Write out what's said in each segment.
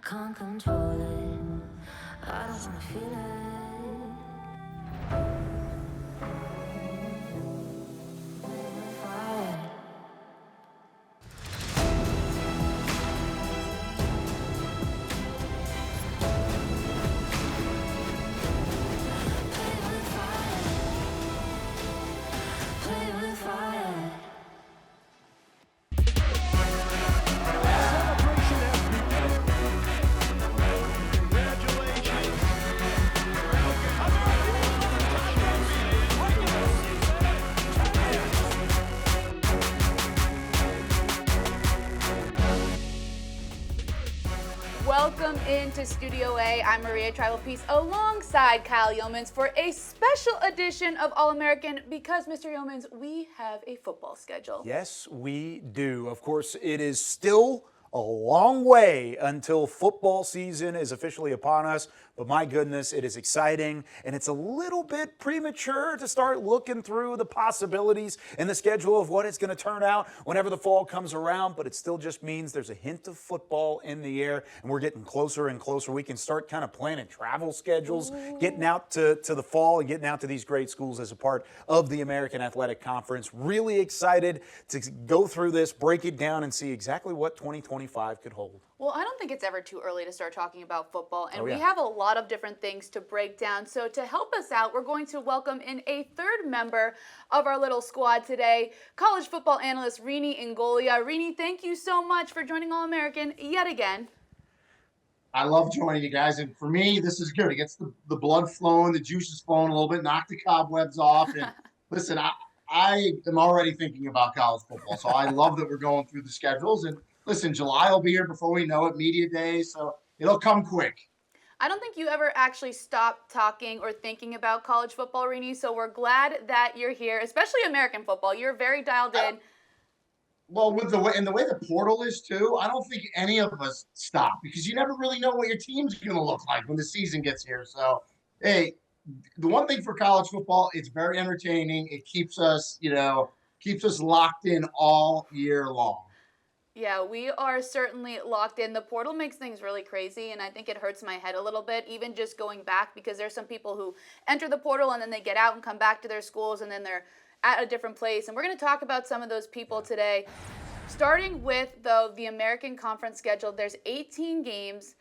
can't control it. I don't wanna feel it. Fire. Play with fire. Play with fire. Welcome into Studio A. I'm Maria Trivelpiece alongside Kyle Youmans for a special edition of All American because, Mr. Youmans, we have a football schedule. Yes, we do. Of course, it is still a long way until football season is officially upon us. But my goodness, it is exciting, and it's a little bit premature to start looking through the possibilities and the schedule of what it's going to turn out whenever the fall comes around, but it still just means there's a hint of football in the air, and we're getting closer and closer. We can start kind of planning travel schedules, getting out to the fall and getting out to these great schools as a part of the American Athletic Conference. Really excited to go through this, break it down, and see exactly what 2025 could hold. Well, I don't think it's ever too early to start talking about football, and Oh, yeah. we have a lot of different things to break down. So to help us out, we're going to welcome in a third member of our little squad today, college football analyst Rene Ingoglia. Rene, thank you so much for joining All American yet again. I love joining you guys, and for me, this is good. It gets the blood flowing, the juices flowing a little bit, knock the cobwebs off. And listen, I am already thinking about college football, so I love that we're going through the schedules. And listen, July will be here before we know it, media day, so it'll come quick. I don't think you ever actually stopped talking or thinking about college football, Rene, so we're glad that you're here, especially American football. You're very dialed in. Well, with the way the portal is too, I don't think any of us stop because you never really know what your team's going to look like when the season gets here. So, hey, the one thing for college football, it's very entertaining. It keeps us, locked in all year long. Yeah, we are certainly locked in. The portal makes things really crazy, and I think it hurts my head a little bit, even just going back, because there's some people who enter the portal and then they get out and come back to their schools, and then they're at a different place. And we're going to talk about some of those people today. Starting with, though, the American Conference schedule, there's 18 games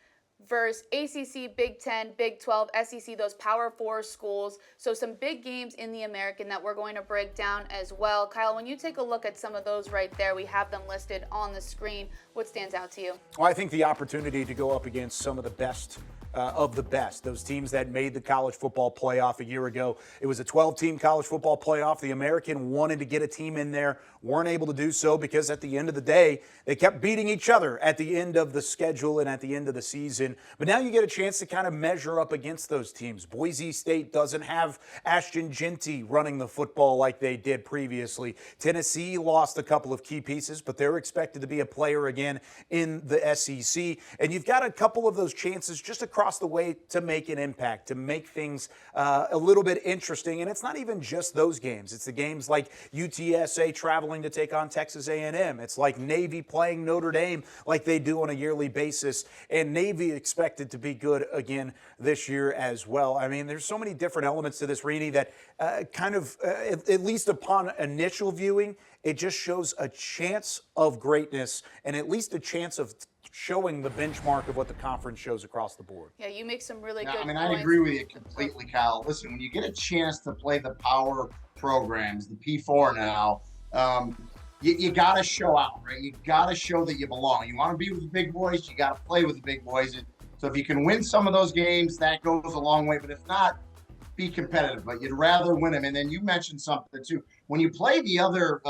versus ACC, Big 10, Big 12, SEC, those Power 4 schools. So some big games in the American that we're going to break down as well. Kyle, when you take a look at some of those right there, we have them listed on the screen. What stands out to you? Well, I think the opportunity to go up against some of the best of the best, those teams that made the college football playoff a year ago. It was a 12-team college football playoff. The American wanted to get a team in there, weren't able to do so because at the end of the day, they kept beating each other at the end of the schedule and at the end of the season. But now you get a chance to kind of measure up against those teams. Boise State doesn't have Ashton Jeanty running the football like they did previously. Tennessee lost a couple of key pieces, but they're expected to be a player again in the SEC. And you've got a couple of those chances just across the way to make an impact, to make things a little bit interesting. And it's not even just those games. It's the games like UTSA traveling to take on Texas A&M. It's like Navy playing Notre Dame like they do on a yearly basis. And Navy expected to be good again this year as well. I mean, there's so many different elements to this, Rene, that at least upon initial viewing, it just shows a chance of greatness and at least a chance of showing the benchmark of what the conference shows across the board. Yeah, you make some really good points. I agree with you completely, Kyle. Listen, when you get a chance to play the power programs, the P4 now, you got to show out, right? You got to show that you belong. You want to be with the big boys, you got to play with the big boys. And so if you can win some of those games, that goes a long way. But if not, be competitive. But you'd rather win them. And then you mentioned something, too. When you play the other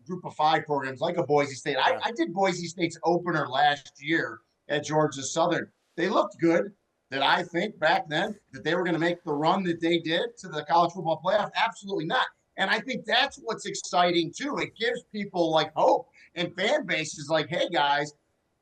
group of 5 programs like a Boise State, I did Boise State's opener last year at Georgia Southern. They looked good. Did I think back then that they were going to make the run that they did to the college football playoff? Absolutely not. And I think that's what's exciting, too. It gives people like hope and fan bases like, hey, guys,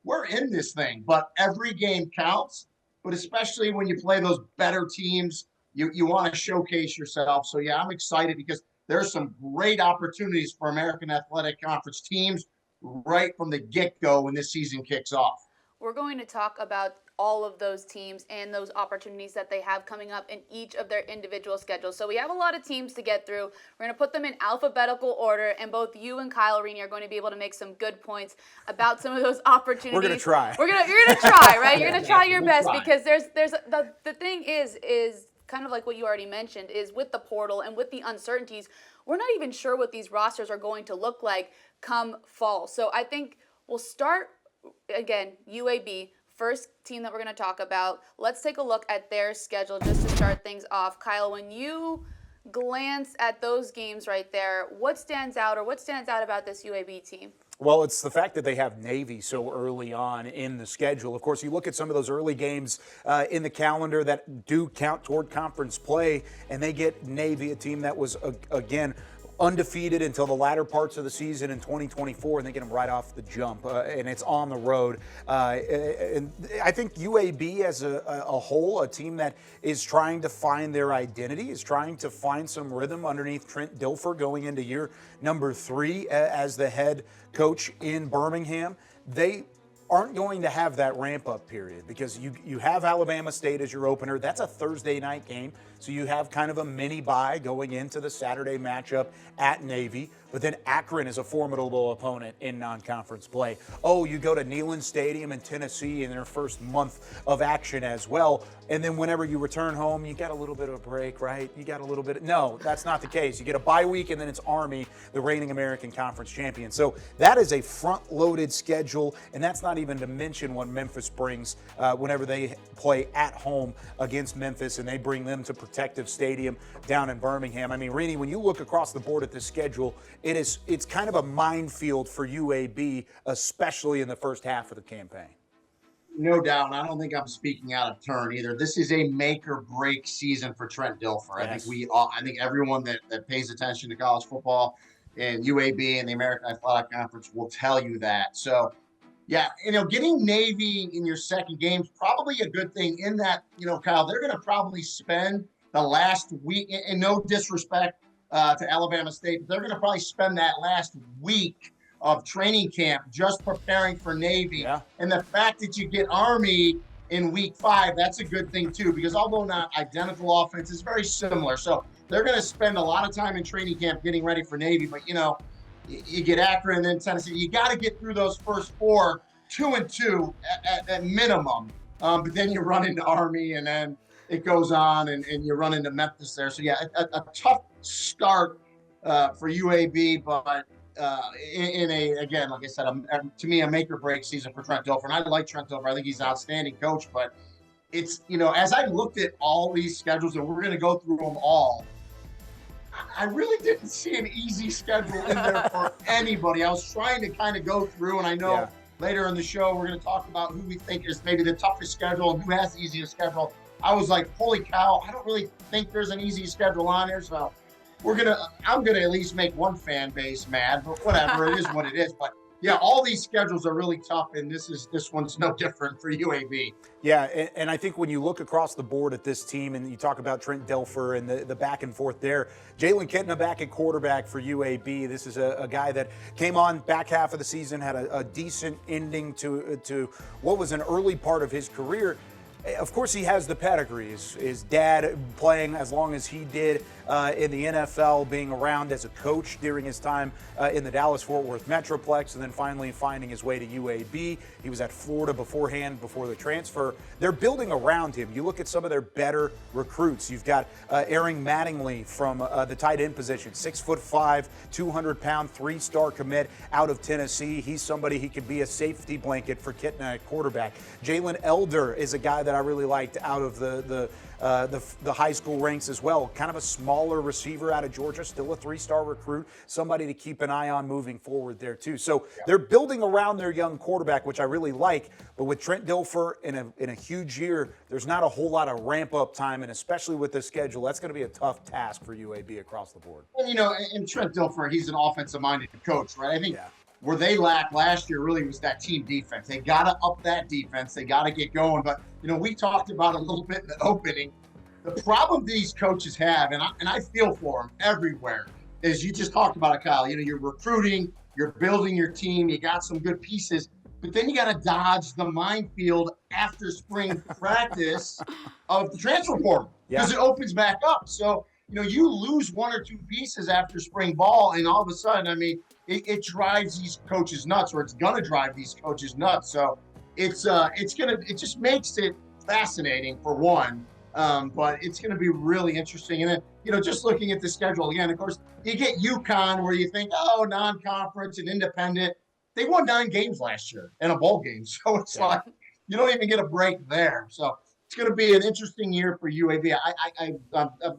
we're in this thing. But every game counts. But especially when you play those better teams, you want to showcase yourself. So, yeah, I'm excited because there's some great opportunities for American Athletic Conference teams right from the get-go when this season kicks off. We're going to talk about all of those teams and those opportunities that they have coming up in each of their individual schedules. So we have a lot of teams to get through. We're going to put them in alphabetical order, and both you and Kyle, Rene, are going to be able to make some good points about some of those opportunities. We're going to try. You're going to try, right? You're going to try your best, because there's the thing is kind of like what you already mentioned, is with the portal and with the uncertainties, we're not even sure what these rosters are going to look like come fall. So I think we'll start, again, UAB, first team that we're going to talk about. Let's take a look at their schedule just to start things off. Kyle, when you glance at those games right there, what stands out about this UAB team? Well, it's the fact that they have Navy so early on in the schedule. Of course, you look at some of those early games in the calendar that do count toward conference play, and they get Navy, a team that was, again, undefeated until the latter parts of the season in 2024, and they get them right off the jump, and it's on the road. And I think UAB as a whole, a team that is trying to find their identity, is trying to find some rhythm underneath Trent Dilfer going into year number 3 as the head coach in Birmingham. They aren't going to have that ramp-up period because you have Alabama State as your opener. That's a Thursday night game, so you have kind of a mini bye going into the Saturday matchup at Navy. But then Akron is a formidable opponent in non-conference play. Oh, you go to Neyland Stadium in Tennessee in their first month of action as well. And then whenever you return home, you got a little bit of a break, right? You got a little bit. No, that's not the case. You get a bye week, and then it's Army, the reigning American Conference champion. So that is a front-loaded schedule, and that's not even to mention what Memphis brings whenever they play at home against Memphis, and they bring them to Protective Stadium down in Birmingham. I mean, Rene, when you look across the board at this schedule, it's kind of a minefield for UAB, especially in the first half of the campaign. No doubt. I don't think I'm speaking out of turn either. This is a make or break season for Trent Dilfer. Yes. I think everyone that pays attention to college football and UAB and the American Athletic Conference will tell you that. So, yeah, getting Navy in your second game is probably a good thing in that, Kyle, they're going to probably spend the last week, and no disrespect to Alabama State, but they're going to probably spend that last week of training camp just preparing for Navy. Yeah. And the fact that you get Army in week 5, that's a good thing too, because although not identical offense, it's very similar. So they're going to spend a lot of time in training camp getting ready for Navy. But, you get Akron and then Tennessee. You got to get through those first 4, 2-2 at minimum. But then you run into Army, and then it goes on, and you run into Memphis there. So, yeah, a tough start for UAB, but again, like I said, to me, a make or break season for Trent Dilfer. And I like Trent Dilfer. I think he's an outstanding coach. But it's, as I looked at all these schedules, and we're going to go through them all, I really didn't see an easy schedule in there for anybody. I was trying to kind of go through, and I know later in the show we're going to talk about who we think is maybe the toughest schedule and who has the easiest schedule. I was like, holy cow, I don't really think there's an easy schedule on here. So I'm gonna at least make one fan base mad, but whatever, it is what it is. But yeah, all these schedules are really tough, and this one's no different for UAB. Yeah, and I think when you look across the board at this team, and you talk about Trent Dilfer and the back and forth there, Jalen Kitna back at quarterback for UAB. This is a guy that came on back half of the season, had a decent ending to what was an early part of his career. Of course, he has the pedigree. His dad playing as long as he did in the NFL, being around as a coach during his time in the Dallas-Fort Worth Metroplex, and then finally finding his way to UAB. He was at Florida beforehand, before the transfer. They're building around him. You look at some of their better recruits. You've got Aaron Mattingly from the tight end position, 6'5", 200-pound, 3-star commit out of Tennessee. He's somebody he could be a safety blanket for Kitna at quarterback. Jalen Elder is a guy that I really liked out of the high school ranks as well. Kind of a smaller receiver out of Georgia, still a 3-star recruit, somebody to keep an eye on moving forward there too. So they're building around their young quarterback, which I really like. But with Trent Dilfer in a huge year, there's not a whole lot of ramp up time, and especially with this schedule, that's going to be a tough task for UAB across the board. And and Trent Dilfer, he's an offensive-minded coach, right? I think where they lacked last year really was that team defense. They got to up that defense. They got to get going. But we talked about a little bit in the opening. The problem these coaches have, and I feel for them everywhere, is you just talked about it, Kyle. You're recruiting, you're building your team, you got some good pieces, but then you got to dodge the minefield after spring practice of the transfer portal because it opens back up. So, you lose one or two pieces after spring ball, and all of a sudden, I mean, it drives these coaches nuts, or it's going to drive these coaches nuts. So it just makes it fascinating for one. But it's going to be really interesting. And then, just looking at the schedule again, of course, you get UConn where you think, oh, non-conference and independent. They won 9 games last year and a bowl game. So it's like you don't even get a break there. So it's going to be an interesting year for UAB. I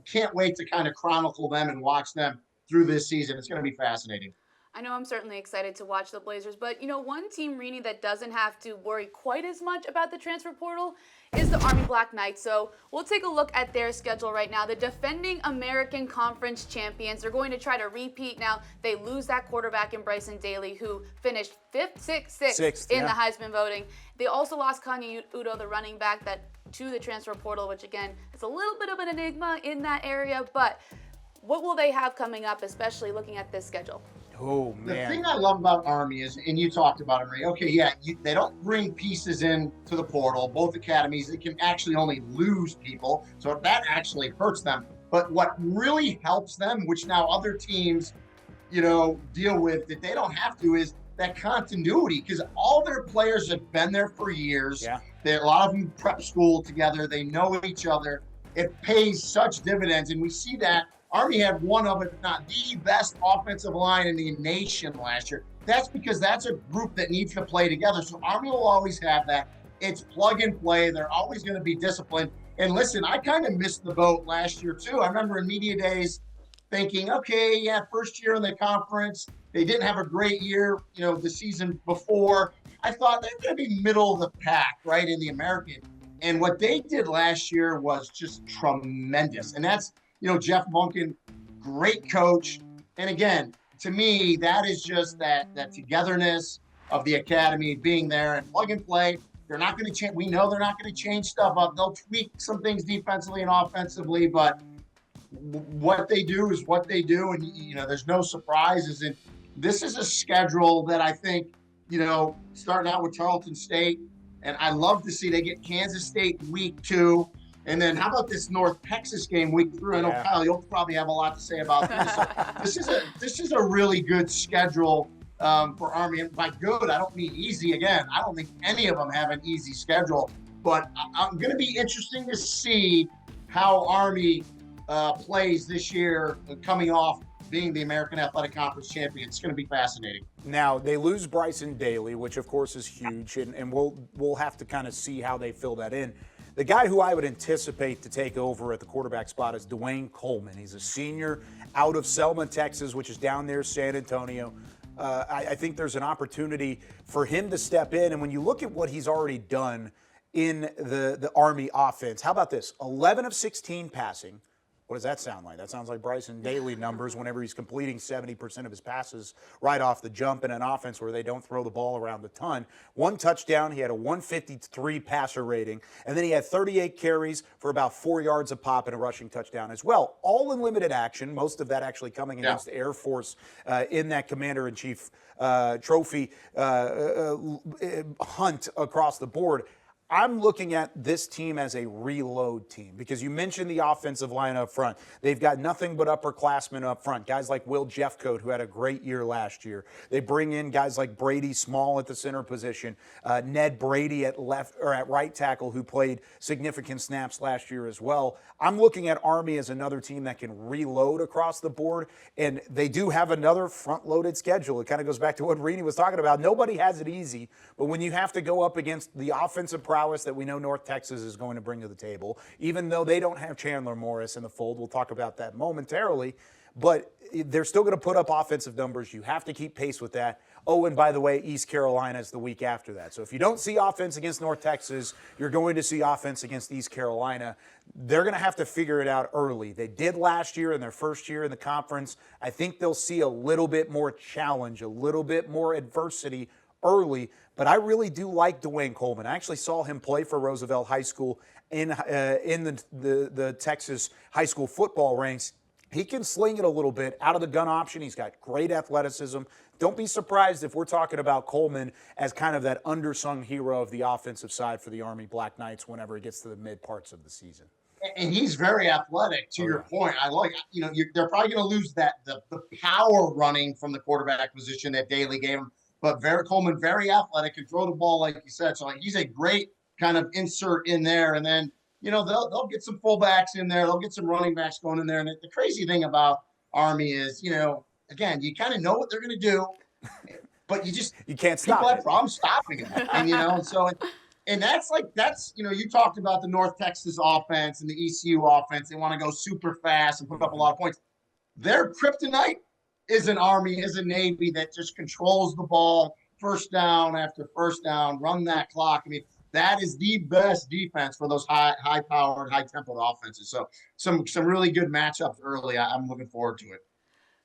can't wait to kind of chronicle them and watch them through this season. It's going to be fascinating. I know I'm certainly excited to watch the Blazers, but one team, Rene, that doesn't have to worry quite as much about the transfer portal is the Army Black Knights. So we'll take a look at their schedule right now. The defending American Conference champions, they're going to try to repeat now. They lose that quarterback in Bryson Daly, who finished sixth in the Heisman voting. They also lost Kanye Udo, the running back, to the transfer portal, which again is a little bit of an enigma in that area. But what will they have coming up, especially looking at this schedule? Oh, man. The thing I love about Army is, and you talked about it, Ray. Okay, yeah, they don't bring pieces in to the portal. Both academies, they can actually only lose people, so that actually hurts them. But what really helps them, which now other teams, deal with that they don't have to, is that continuity, because all their players have been there for years. Yeah. A lot of them prep school together. They know each other. It pays such dividends, and we see that. Army had one of, if not the best offensive line in the nation last year. That's because that's a group that needs to play together. So Army will always have that. It's plug and play. They're always going to be disciplined. And listen, I kind of missed the boat last year too. I remember in media days thinking, okay, yeah, first year in the conference. They didn't have a great year, the season before. I thought they're going to be middle of the pack, right, in the American. And what they did last year was just tremendous. And that's, Jeff Monken, great coach. And again, to me, that is just that togetherness of the academy being there and plug and play. They're not going to change. We know they're not going to change stuff up. They'll tweak some things defensively and offensively, but what they do is what they do. And, there's no surprises. And this is a schedule that I think, starting out with Tarleton State, and I love to see they get Kansas State week 2. And then how about this North Texas game week 3? I know, Kyle, you'll probably have a lot to say about this. So this is a really good schedule for Army. And by good, I don't mean easy. Again, I don't think any of them have an easy schedule. But I'm going to be interesting to see how Army plays this year, coming off being the American Athletic Conference champion. It's going to be fascinating. Now, they lose Bryson Daly, which of course is huge, and we'll have to kind of see how they fill that in. The guy who I would anticipate to take over at the quarterback spot is Dwayne Coleman. He's a senior out of Selma, Texas, which is down near San Antonio. I think there's an opportunity for him to step in, and when you look at what he's already done in the Army offense, how about this? 11 of 16 passing. What does that sound like? That sounds like Bryson Daly numbers whenever he's completing 70% of his passes right off the jump in an offense where they don't throw the ball around a ton. 1 touchdown. He had a 153 passer rating. And then he had 38 carries for about 4 yards a pop and a rushing touchdown as well. All in limited action, most of that actually coming against the Air Force in that Commander-in-Chief trophy hunt across the board. I'm looking at this team as a reload team because you mentioned the offensive line up front. They've got nothing but upperclassmen up front, guys like Will Jeffcoat, who had a great year last year. They bring in guys like Brady Small at the center position, Ned Brady at left or at right tackle, who played significant snaps last year as well. I'm looking at Army as another team that can reload across the board, and they do have another front-loaded schedule. It kind of goes back to what Rene was talking about. Nobody has it easy, but when you have to go up against the offensive prowess that we know North Texas is going to bring to the table, even though they don't have Chandler Morris in the fold, we'll talk about that momentarily, but they're still going to put up offensive numbers. You have to keep pace with that. Oh, and by the way, East Carolina is the week after that. So if you don't see offense against North Texas, you're going to see offense against East Carolina. They're going to have to figure it out early. They did last year in their first year in the conference. I think they'll see a little bit more challenge, a little bit more adversity early, but I really do like Dwayne Coleman. I actually saw him play for Roosevelt High School in the Texas high school football ranks. He can sling it a little bit out of the gun option. He's got great athleticism. don't be surprised if we're talking about Coleman as kind of that undersung hero of the offensive side for the Army Black Knights whenever it gets to the mid parts of the season. And he's very athletic. To your point, I like. They're probably going to lose the power running from the quarterback position that Daly gave him. But Coleman, very athletic, can throw the ball like you said. So he's a great kind of insert in there. And then they'll get some fullbacks in there. They'll get some running backs going in there. And the crazy thing about Army is, again, you kind of know what they're going to do, but you can't stop. People have problems stopping them. And so. And that's you talked about the North Texas offense and the ECU offense. They want to go super fast and put up a lot of points. Their kryptonite is an Army, is a Navy that just controls the ball, first down after first down, run that clock. I mean, that is the best defense for those high-powered, high-tempoed offenses. So some really good matchups early. I'm looking forward to it.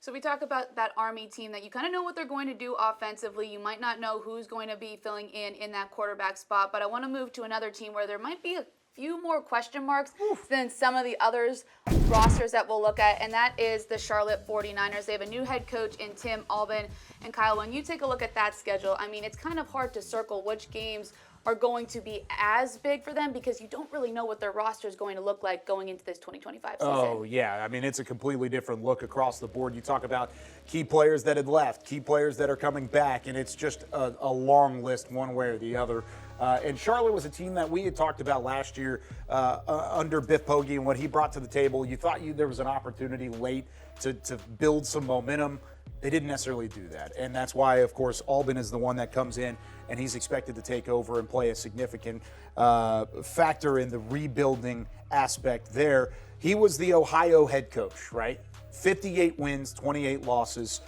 So we talk about that Army team that you kind of know what they're going to do offensively. You might not know who's going to be filling in that quarterback spot, but I want to move to another team where there might be a few more question marks than some of the others rosters that we'll look at, and that is the Charlotte 49ers. They have a new head coach in Tim Albin. And Kyle, when you take a look at that schedule, I mean, it's kind of hard to circle which games are going to be as big for them because you don't really know what their roster is going to look like going into this 2025 season. Oh, yeah. I mean, it's a completely different look across the board. You talk about key players that had left, key players that are coming back, and it's just a long list one way or the other. And Charlotte was a team that we had talked about last year under Biff Poggi and what he brought to the table. You thought there was an opportunity late to build some momentum. They didn't necessarily do that. And that's why, of course, Albin is the one that comes in, and he's expected to take over and play a significant factor in the rebuilding aspect there. He was the Ohio head coach, right? 58 wins, 28 losses.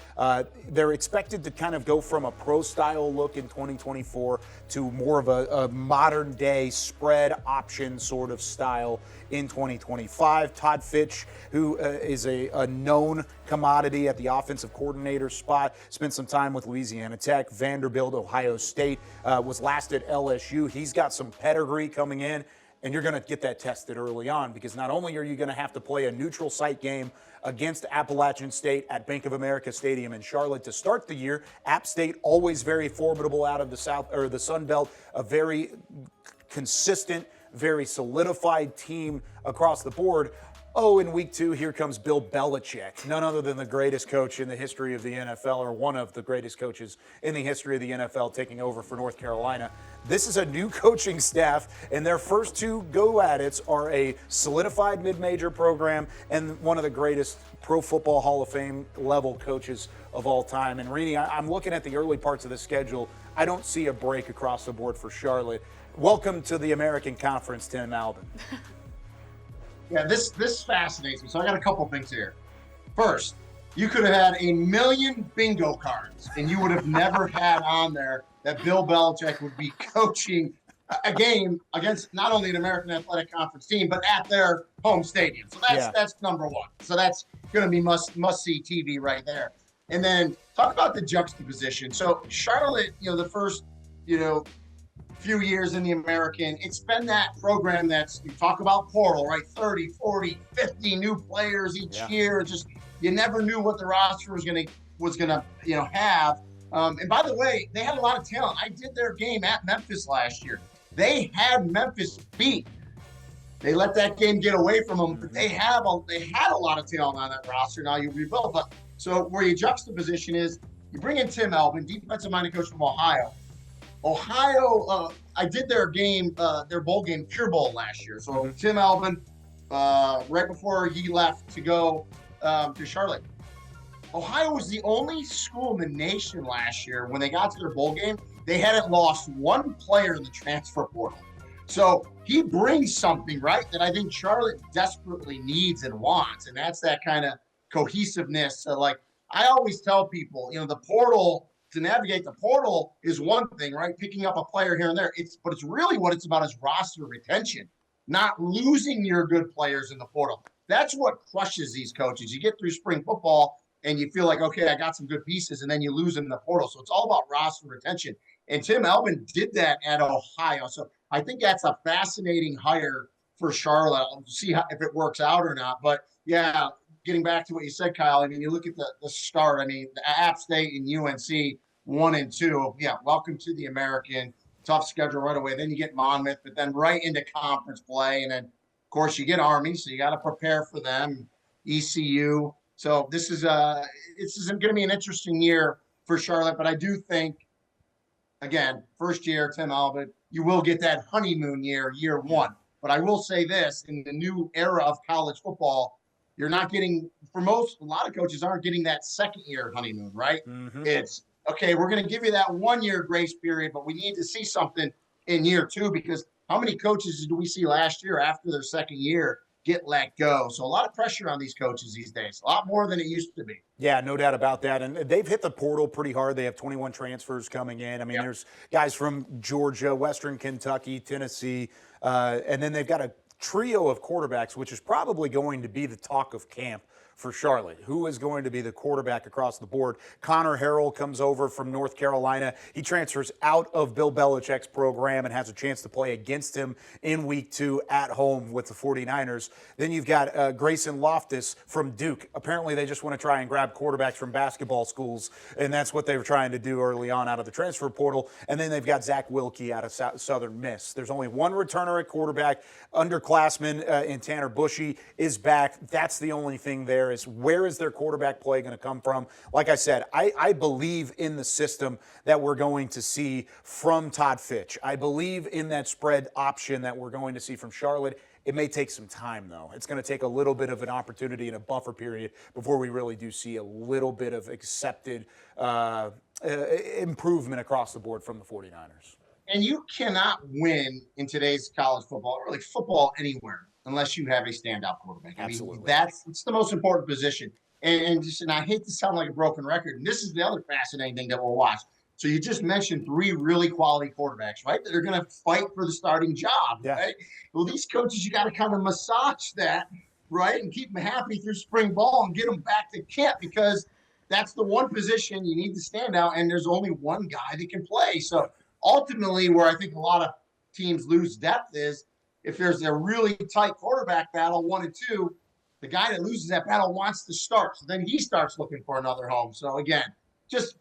They're expected to kind of go from a pro-style look in 2024 to more of a modern-day spread option sort of style in 2025. Todd Fitch, who is a known commodity at the offensive coordinator spot, spent some time with Louisiana Tech, Vanderbilt, Ohio State, was last at LSU. He's got some pedigree coming in. And you're going to get that tested early on because not only are you going to have to play a neutral site game against Appalachian State at Bank of America Stadium in Charlotte to start the year. App State, always very formidable out of the South or the Sun Belt, a very consistent, very solidified team across the board. Oh, in week 2, here comes Bill Belichick, none other than the greatest coach in the history of the NFL, or one of the greatest coaches in the history of the NFL, taking over for North Carolina. This is a new coaching staff, and their first 2 go-at-its are a solidified mid-major program and one of the greatest Pro Football Hall of Fame level coaches of all time. And Rene, I'm looking at the early parts of the schedule. I don't see a break across the board for Charlotte. Welcome to the American Conference, Tim Albin. Yeah, this fascinates me. So I got a couple things here. First, you could have had a million bingo cards, and you would have never had on there that Bill Belichick would be coaching a game against not only an American Athletic Conference team, but at their home stadium. So that's number one. So that's going to be must-see TV right there. And then talk about the juxtaposition. So Charlotte, the first, few years in the American, it's been that program that's, you talk about portal, right? 30, 40, 50 new players each year. Just, you never knew what the roster was gonna have. And by the way, they had a lot of talent. I did their game at Memphis last year. They had Memphis beat. They let that game get away from them, but they had a lot of talent on that roster. Now you rebuild, but so where your juxtaposition is, you bring in Tim Albin, defensive-minded coach from Ohio. I did their bowl game, Pure Bowl last year. So Tim Albin, right before he left to go to Charlotte. Ohio was the only school in the nation last year when they got to their bowl game. They hadn't lost one player in the transfer portal. So he brings something, right, that I think Charlotte desperately needs and wants, and that's that kind of cohesiveness. Like I always tell people, the portal, to navigate the portal is one thing, right? Picking up a player here and there. But it's really what it's about is roster retention, not losing your good players in the portal. That's what crushes these coaches. You get through spring football and you feel like, okay, I got some good pieces, and then you lose them in the portal. So it's all about roster retention. And Tim Albin did that at Ohio. So I think that's a fascinating hire for Charlotte. We'll see if it works out or not. But yeah, getting back to what you said, Kyle, I mean, you look at the start. I mean, the App State and UNC 1 and 2. Yeah, welcome to the American. Tough schedule right away. Then you get Monmouth, but then right into conference play, and then of course you get Army, so you got to prepare for them. ECU. So this is going to be an interesting year for Charlotte, but I do think, again, first year, Tim Albert, you will get that honeymoon year one. But I will say this, in the new era of college football, you're not getting, a lot of coaches aren't getting that second year honeymoon, right? Mm-hmm. It's, okay, we're going to give you that 1 year grace period, but we need to see something in year two, because how many coaches do we see last year after their second year get let go? So a lot of pressure on these coaches these days, a lot more than it used to be. Yeah, no doubt about that. And they've hit the portal pretty hard. They have 21 transfers coming in. I mean, There's guys from Georgia, Western Kentucky, Tennessee, and then they've got a trio of quarterbacks, which is probably going to be the talk of camp for Charlotte. Who is going to be the quarterback across the board? Connor Harrell comes over from North Carolina. He transfers out of Bill Belichick's program and has a chance to play against him in week 2 at home with the 49ers. Then you've got Grayson Loftus from Duke. Apparently they just want to try and grab quarterbacks from basketball schools, and that's what they were trying to do early on out of the transfer portal. And then they've got Zach Wilkie out of Southern Miss. There's only one returner at quarterback. Underclassman in Tanner Bushy is back. That's the only thing there. Is where is their quarterback play going to come from? Like I said, I believe in the system that we're going to see from Todd Fitch. I believe in that spread option that we're going to see from Charlotte. It may take some time, though. It's going to take a little bit of an opportunity and a buffer period before we really do see a little bit of accepted improvement across the board from the 49ers. And you cannot win in today's college football, or really football anywhere, unless you have a standout quarterback. Absolutely. I mean, it's the most important position. And I hate to sound like a broken record. And this is the other fascinating thing that we'll watch. So you just mentioned 3 really quality quarterbacks, right? That are going to fight for the starting job, right? Well, these coaches, you got to kind of massage that, right? And keep them happy through spring ball and get them back to camp, because that's the one position you need to stand out, and there's only one guy that can play. So ultimately, where I think a lot of teams lose depth is if there's a really tight quarterback battle, 1 and 2, the guy that loses that battle wants to start. So then he starts looking for another home. So again, just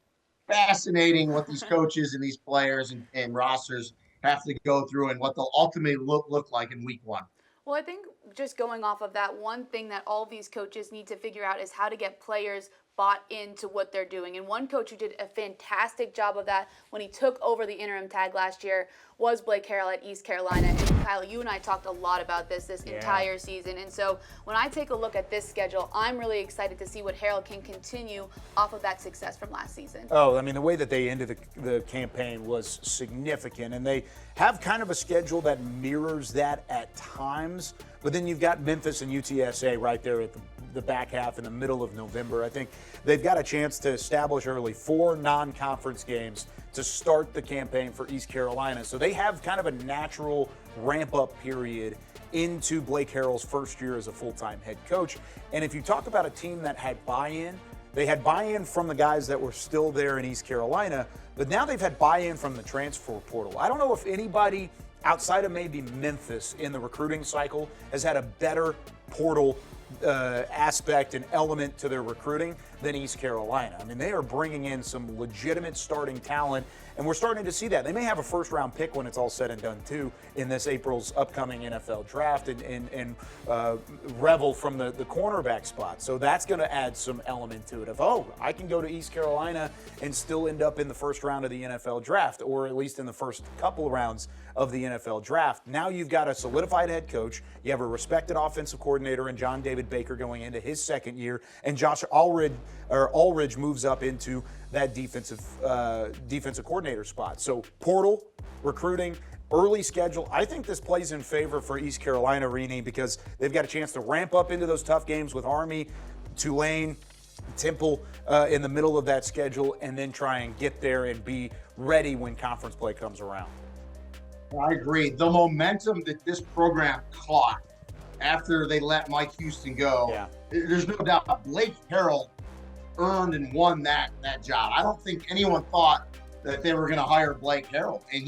fascinating what these coaches and these players and rosters have to go through, and what they'll ultimately look like in week 1. Well, I think just going off of that, one thing that all these coaches need to figure out is how to get players bought into what they're doing. And one coach who did a fantastic job of that when he took over the interim tag last year was Blake Harrell at East Carolina. And Kyle, you and I talked a lot about this entire season. And so when I take a look at this schedule, I'm really excited to see what Harrell can continue off of that success from last season. Oh, I mean, the way that they ended the campaign was significant. And they have kind of a schedule that mirrors that at times. But then you've got Memphis and UTSA right there at the back half in the middle of November. I think they've got a chance to establish early 4 non-conference games to start the campaign for East Carolina. So they have kind of a natural ramp-up period into Blake Harrell's first year as a full-time head coach. And if you talk about a team that had buy-in, they had buy-in from the guys that were still there in East Carolina, but now they've had buy-in from the transfer portal. I don't know if anybody outside of maybe Memphis in the recruiting cycle has had a better portal aspect and element to their recruiting than East Carolina. I mean, they are bringing in some legitimate starting talent, and we're starting to see that. They may have a first-round pick when it's all said and done, too, in this April's upcoming NFL draft, and revel from the cornerback spot. So that's going to add some element to it of, I can go to East Carolina and still end up in the first round of the NFL draft, or at least in the first couple of rounds of the NFL draft. Now you've got a solidified head coach. You have a respected offensive coordinator in John David Baker going into his second year, and Josh Ulrich moves up into that defensive coordinator spot. So portal, recruiting, early schedule. I think this plays in favor for East Carolina, Rene, because they've got a chance to ramp up into those tough games with Army, Tulane, Temple in the middle of that schedule, and then try and get there and be ready when conference play comes around. I agree. The momentum that this program caught after they let Mike Houston go, there's no doubt Blake Harrell earned and won that job. I don't think anyone thought that they were going to hire Blake Harrell, and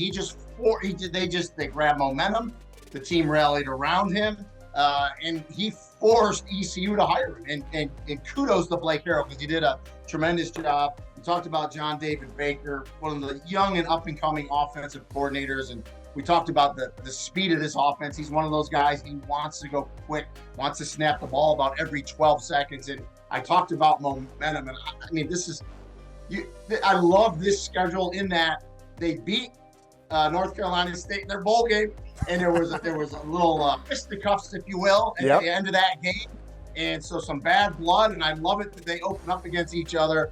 they grabbed momentum. The team rallied around him, and he forced ECU to hire him. And kudos to Blake Harrell because he did a tremendous job. We talked about John David Baker, one of the young and up-and-coming offensive coordinators, and we talked about the speed of this offense. He's one of those guys, he wants to go quick, wants to snap the ball about every 12 seconds. And I talked about momentum, and I mean, I love this schedule in that they beat North Carolina State in their bowl game, and there was a little fisticuffs, if you will, at the end of that game, and so some bad blood. And I love it that they open up against each other.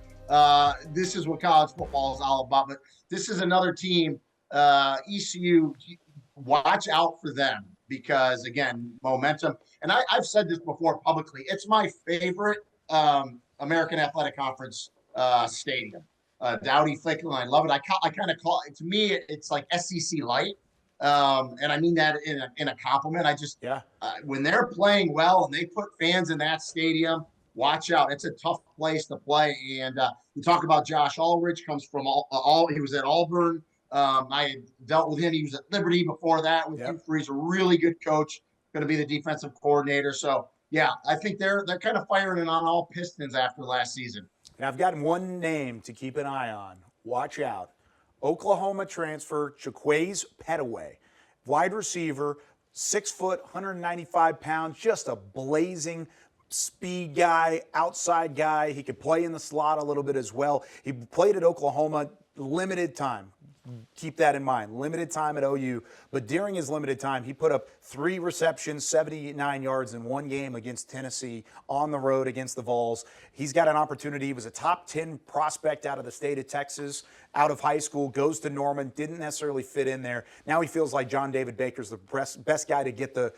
This is what college football is all about. But this is another team, ECU. Watch out for them because again, momentum. And I've said this before publicly. It's my favorite American Athletic Conference stadium. Dowdy Fickle, and I love it. I kind of call it, to me, it's like SEC light. And I mean that in a compliment. When they're playing well and they put fans in that stadium, watch out. It's a tough place to play. And we talk about Josh Ulrich, comes from he was at Auburn. I dealt with him. He was at Liberty before that with Hugh Freeze, a really good coach, going to be the defensive coordinator. So yeah, I think they're kind of firing on all pistons after last season. And I've got one name to keep an eye on. Watch out. Oklahoma transfer Chiquaze Petaway, wide receiver, 6 foot, 195 pounds, just a blazing speed guy, outside guy. He could play in the slot a little bit as well. He played at Oklahoma limited time. Keep that in mind. Limited time at OU, but during his limited time, he put up 3 receptions, 79 yards in one game against Tennessee on the road against the Vols. He's got an opportunity. He was a top 10 prospect out of the state of Texas, out of high school, goes to Norman, didn't necessarily fit in there. Now he feels like John David Baker's the best guy to get the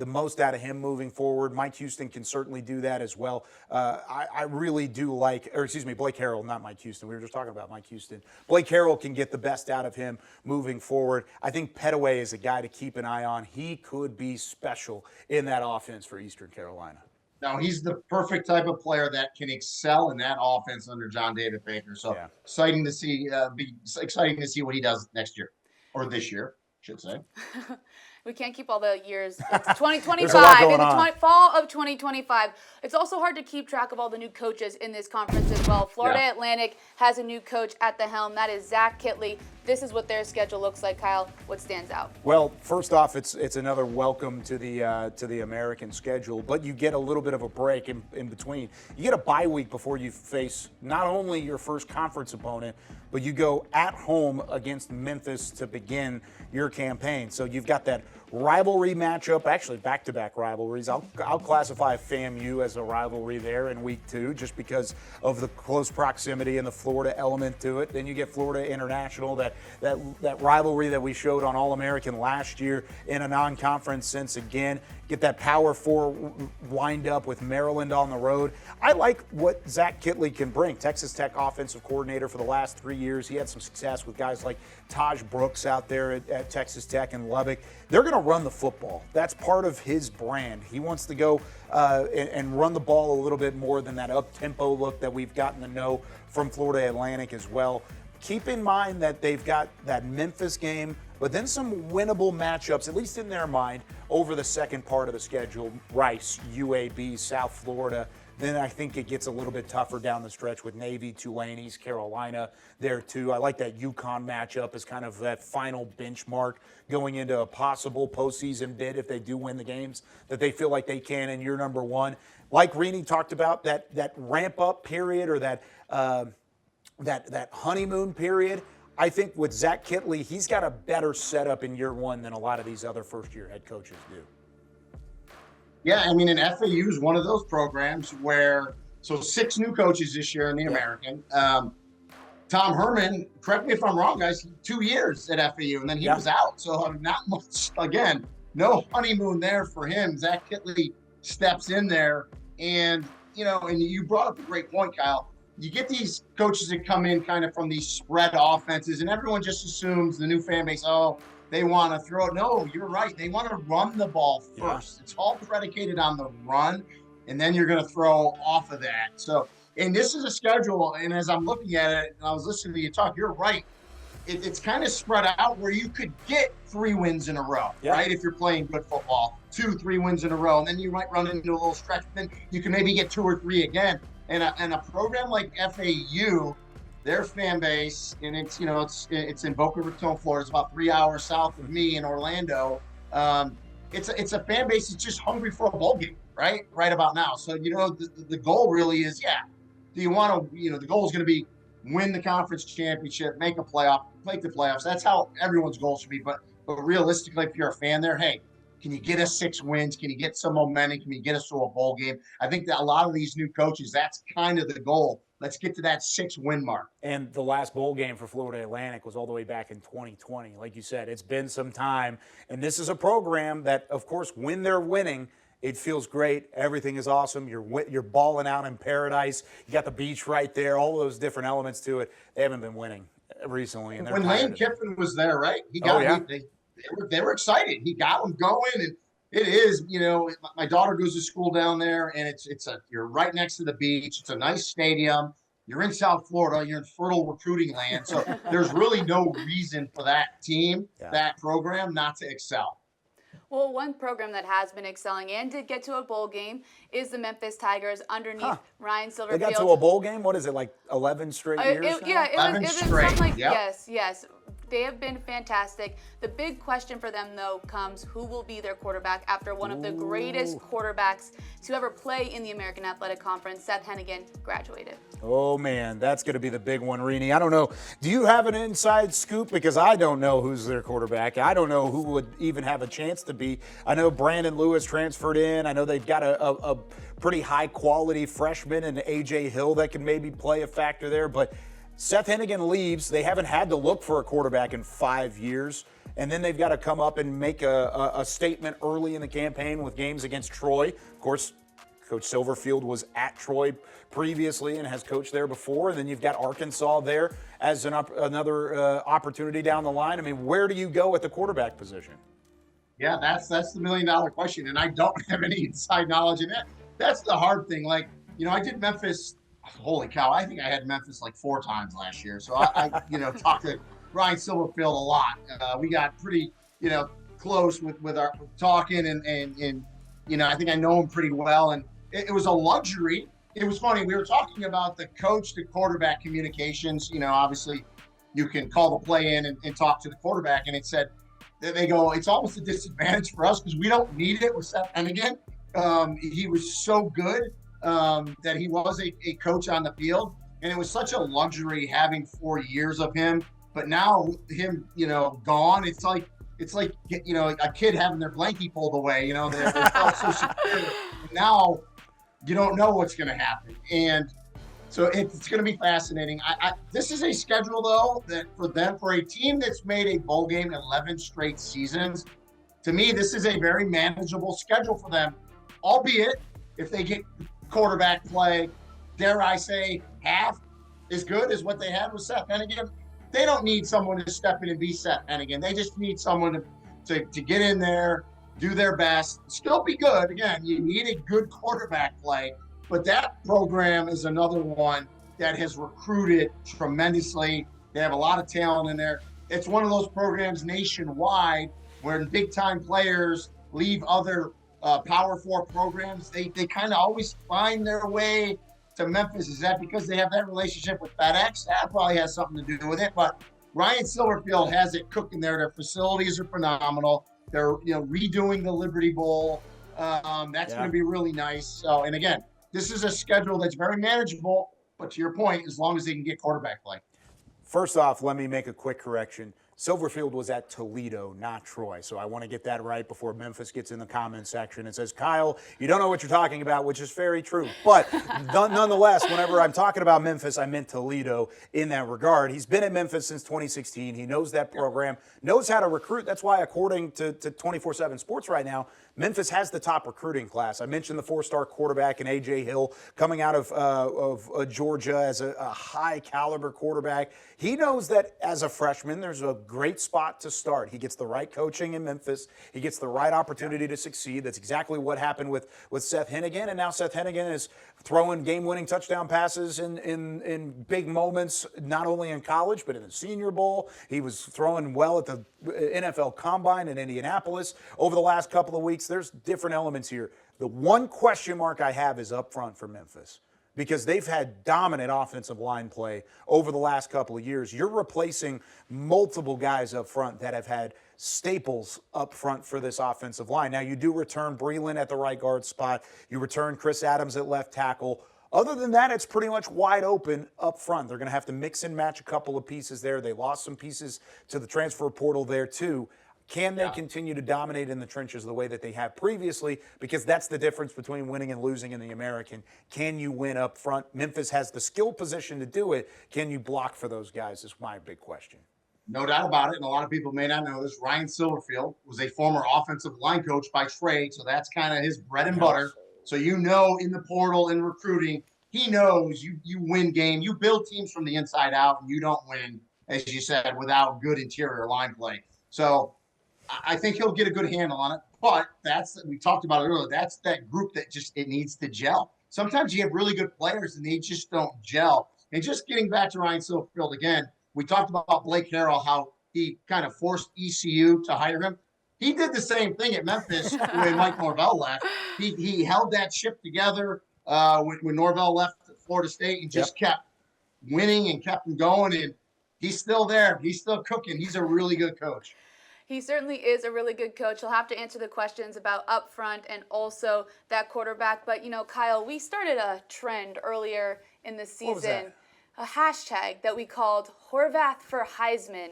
most out of him moving forward. Mike Houston can certainly do that as well. I really do Blake Harrell, not Mike Houston. We were just talking about Mike Houston. Blake Harrell can get the best out of him moving forward. I think Petaway is a guy to keep an eye on. He could be special in that offense for Eastern Carolina. Now, he's the perfect type of player that can excel in that offense under John David Baker. So exciting to see. Exciting to see what he does next year, or this year, I should say. We can't keep all the years. It's 2025, in the fall of 2025. It's also hard to keep track of all the new coaches in this conference as well. Florida Atlantic has a new coach at the helm. That is Zach Kittley. This is what their schedule looks like, Kyle. What stands out? Well, first off, it's another welcome to the American schedule, but you get a little bit of a break in between. You get a bye week before you face not only your first conference opponent, but you go at home against Memphis to begin your campaign. So you've got that rivalry matchup, actually back-to-back rivalries. I'll classify FAMU as a rivalry there in week 2 just because of the close proximity and the Florida element to it. Then you get Florida International, that rivalry that we showed on All American last year in a non-conference sense again. Get that Power 4 wind up with Maryland on the road. I like what Zach Kittley can bring. Texas Tech offensive coordinator for the last 3 years. He had some success with guys like Taj Brooks out there at Texas Tech and Lubbock. They're going to run the football. That's part of his brand. He wants to go and run the ball a little bit more than that up-tempo look that we've gotten to know from Florida Atlantic as well. Keep in mind that they've got that Memphis game, but then some winnable matchups, at least in their mind, over the second part of the schedule. Rice, UAB, South Florida. Then I think it gets a little bit tougher down the stretch with Navy, Tulane, East Carolina there too. I like that UConn matchup as kind of that final benchmark going into a possible postseason bid if they do win the games that they feel like they can in year number 1. Like Rene talked about, that ramp-up period or that honeymoon period, I think with Zach Kittley, he's got a better setup in year 1 than a lot of these other first-year head coaches do. Yeah, I mean, and FAU is one of those programs where, 6 new coaches this year in the American. Tom Herman, correct me if I'm wrong, guys, 2 years at FAU, and then he was out. So not much, again, no honeymoon there for him. Zach Kittley steps in there, and, and you brought up a great point, Kyle. You get these coaches that come in kind of from these spread offenses, and everyone just assumes the new fan base, they want to throw it. No, you're right. They want to run the ball first. It's all predicated on the run, and then you're going to throw off of that. So, and this is a schedule, and as I'm looking at it, and I was listening to you talk, you're right. it's kind of spread out where you could get 3 wins in a row, right? If you're playing good football, 2-3 wins in a row, and then you might run into a little stretch. Then you can maybe get 2 or 3 again. And a program like FAU, their fan base, and it's in Boca Raton, Florida. It's about 3 hours south of me in Orlando. It's a fan base that's just hungry for a bowl game, right about now. So the goal really is, do you want to? The goal is going to be win the conference championship, make the playoffs. That's how everyone's goal should be. But realistically, if you're a fan there, hey, can you get us 6 wins? Can you get some momentum? Can you get us to a bowl game? I think that a lot of these new coaches, that's kind of the goal. Let's get to that 6-win mark. And the last bowl game for Florida Atlantic was all the way back in 2020. Like you said, it's been some time. And this is a program that, of course, when they're winning, it feels great. Everything is awesome. You're balling out in paradise. You got the beach right there, all those different elements to it. They haven't been winning recently. And when Lane Kiffin was there, right? They were excited. He got them going, and it is, my daughter goes to school down there, and you're right next to the beach. It's a nice stadium. You're in South Florida. You're in fertile recruiting land. So there's really no reason for that team, that program, not to excel. Well, one program that has been excelling and did get to a bowl game is the Memphis Tigers underneath Ryan Silverfield. They got to a bowl game? What is it, like 11 straight years? It 11 was straight. something like, Yep. yes. They have been fantastic. The big question for them, though, comes who will be their quarterback after one of the greatest quarterbacks to ever play in the American Athletic Conference, Seth Hennigan, graduated. Oh, man, that's going to be the big one, Rene. I don't know. Do you have an inside scoop? Because I don't know who's their quarterback. I don't know who would even have a chance to be. I know Brandon Lewis transferred in. I know they've got a pretty high-quality freshman in A.J. Hill that can maybe play a factor there. But Seth Hennigan leaves. They haven't had to look for a quarterback in 5 years. And then they've got to come up and make a statement early in the campaign with games against Troy. Of course, Coach Silverfield was at Troy previously and has coached there before. And then you've got Arkansas there as another opportunity down the line. I mean, where do you go at the quarterback position? Yeah, that's the million-dollar question, and I don't have any inside knowledge in that. That's the hard thing. Like, I did Memphis. Holy cow! I think I had Memphis like 4 times last year. So I talked to Ryan Silverfield a lot. We got pretty, close with our talking, and I think I know him pretty well. And it was a luxury. It was funny. We were talking about the coach to quarterback communications. Obviously, you can call the play in and talk to the quarterback, and it said they go, it's almost a disadvantage for us because we don't need it with Seth Hennigan. He was so good. That he was a coach on the field, and it was such a luxury having 4 years of him. But now him, gone, it's like a kid having their blankie pulled away. They felt so secure. And now you don't know what's going to happen, and so it's going to be fascinating. This is a schedule though that for a team that's made a bowl game 11 straight seasons, to me this is a very manageable schedule for them, albeit if they get quarterback play, dare I say, half as good as what they had with Seth Hennigan. They don't need someone to step in and be Seth Hennigan. They just need someone to get in there, do their best, still be good. Again, you need a good quarterback play, but that program is another one that has recruited tremendously. They have a lot of talent in there. It's one of those programs nationwide where big-time players leave other Power 4 programs, they kind of always find their way to Memphis. Is that because they have that relationship with FedEx? That probably has something to do with it. But Ryan Silverfield has it cooking there. Their facilities are phenomenal. They're redoing the Liberty Bowl. That's going to be really nice. So, and again, this is a schedule that's very manageable. But to your point, as long as they can get quarterback play. First off, let me make a quick correction. Silverfield was at Toledo, not Troy. So I want to get that right before Memphis gets in the comment section and says, Kyle, you don't know what you're talking about, which is very true. But nonetheless, whenever I'm talking about Memphis, I meant Toledo in that regard. He's been at Memphis since 2016. He knows that program, knows how to recruit. That's why, according to 24/7 Sports right now, Memphis has the top recruiting class. I mentioned the 4-star quarterback in A.J. Hill coming out of Georgia as a high-caliber quarterback. He knows that as a freshman, there's a great spot to start. He gets the right coaching in Memphis. He gets the right opportunity to succeed. That's exactly what happened with Seth Hennigan. And now Seth Hennigan is throwing game-winning touchdown passes in big moments, not only in college, but in the Senior Bowl. He was throwing well at the NFL Combine in Indianapolis over the last couple of weeks. There's different elements here. The one question mark I have is up front for Memphis, because they've had dominant offensive line play over the last couple of years. You're replacing multiple guys up front that have had staples up front for this offensive line. Now, you do return Breland at the right guard spot. You return Chris Adams at left tackle. Other than that, it's pretty much wide open up front. They're going to have to mix and match a couple of pieces there. They lost some pieces to the transfer portal there, too. Can they continue to dominate in the trenches the way that they have previously? Because that's the difference between winning and losing in the American. Can you win up front? Memphis has the skill position to do it. Can you block for those guys is my big question. No doubt about it, and a lot of people may not know this. Ryan Silverfield was a former offensive line coach by trade, so that's kind of his bread and butter. So in the portal, in recruiting, he knows you win game. You build teams from the inside out, and you don't win, as you said, without good interior line play. So I think he'll get a good handle on it, but we talked about it earlier. That's that group that it needs to gel. Sometimes you have really good players and they just don't gel. And just getting back to Ryan Silverfield again, we talked about Blake Harrell, how he kind of forced ECU to hire him. He did the same thing at Memphis when Mike Norvell left. He held that ship together when Norvell left Florida State and just kept winning and kept him going. And he's still there. He's still cooking. He's a really good coach. He certainly is a really good coach. He'll have to answer the questions about up front and also that quarterback. But, Kyle, we started a trend earlier in the season, a hashtag that we called Horvath for Heisman.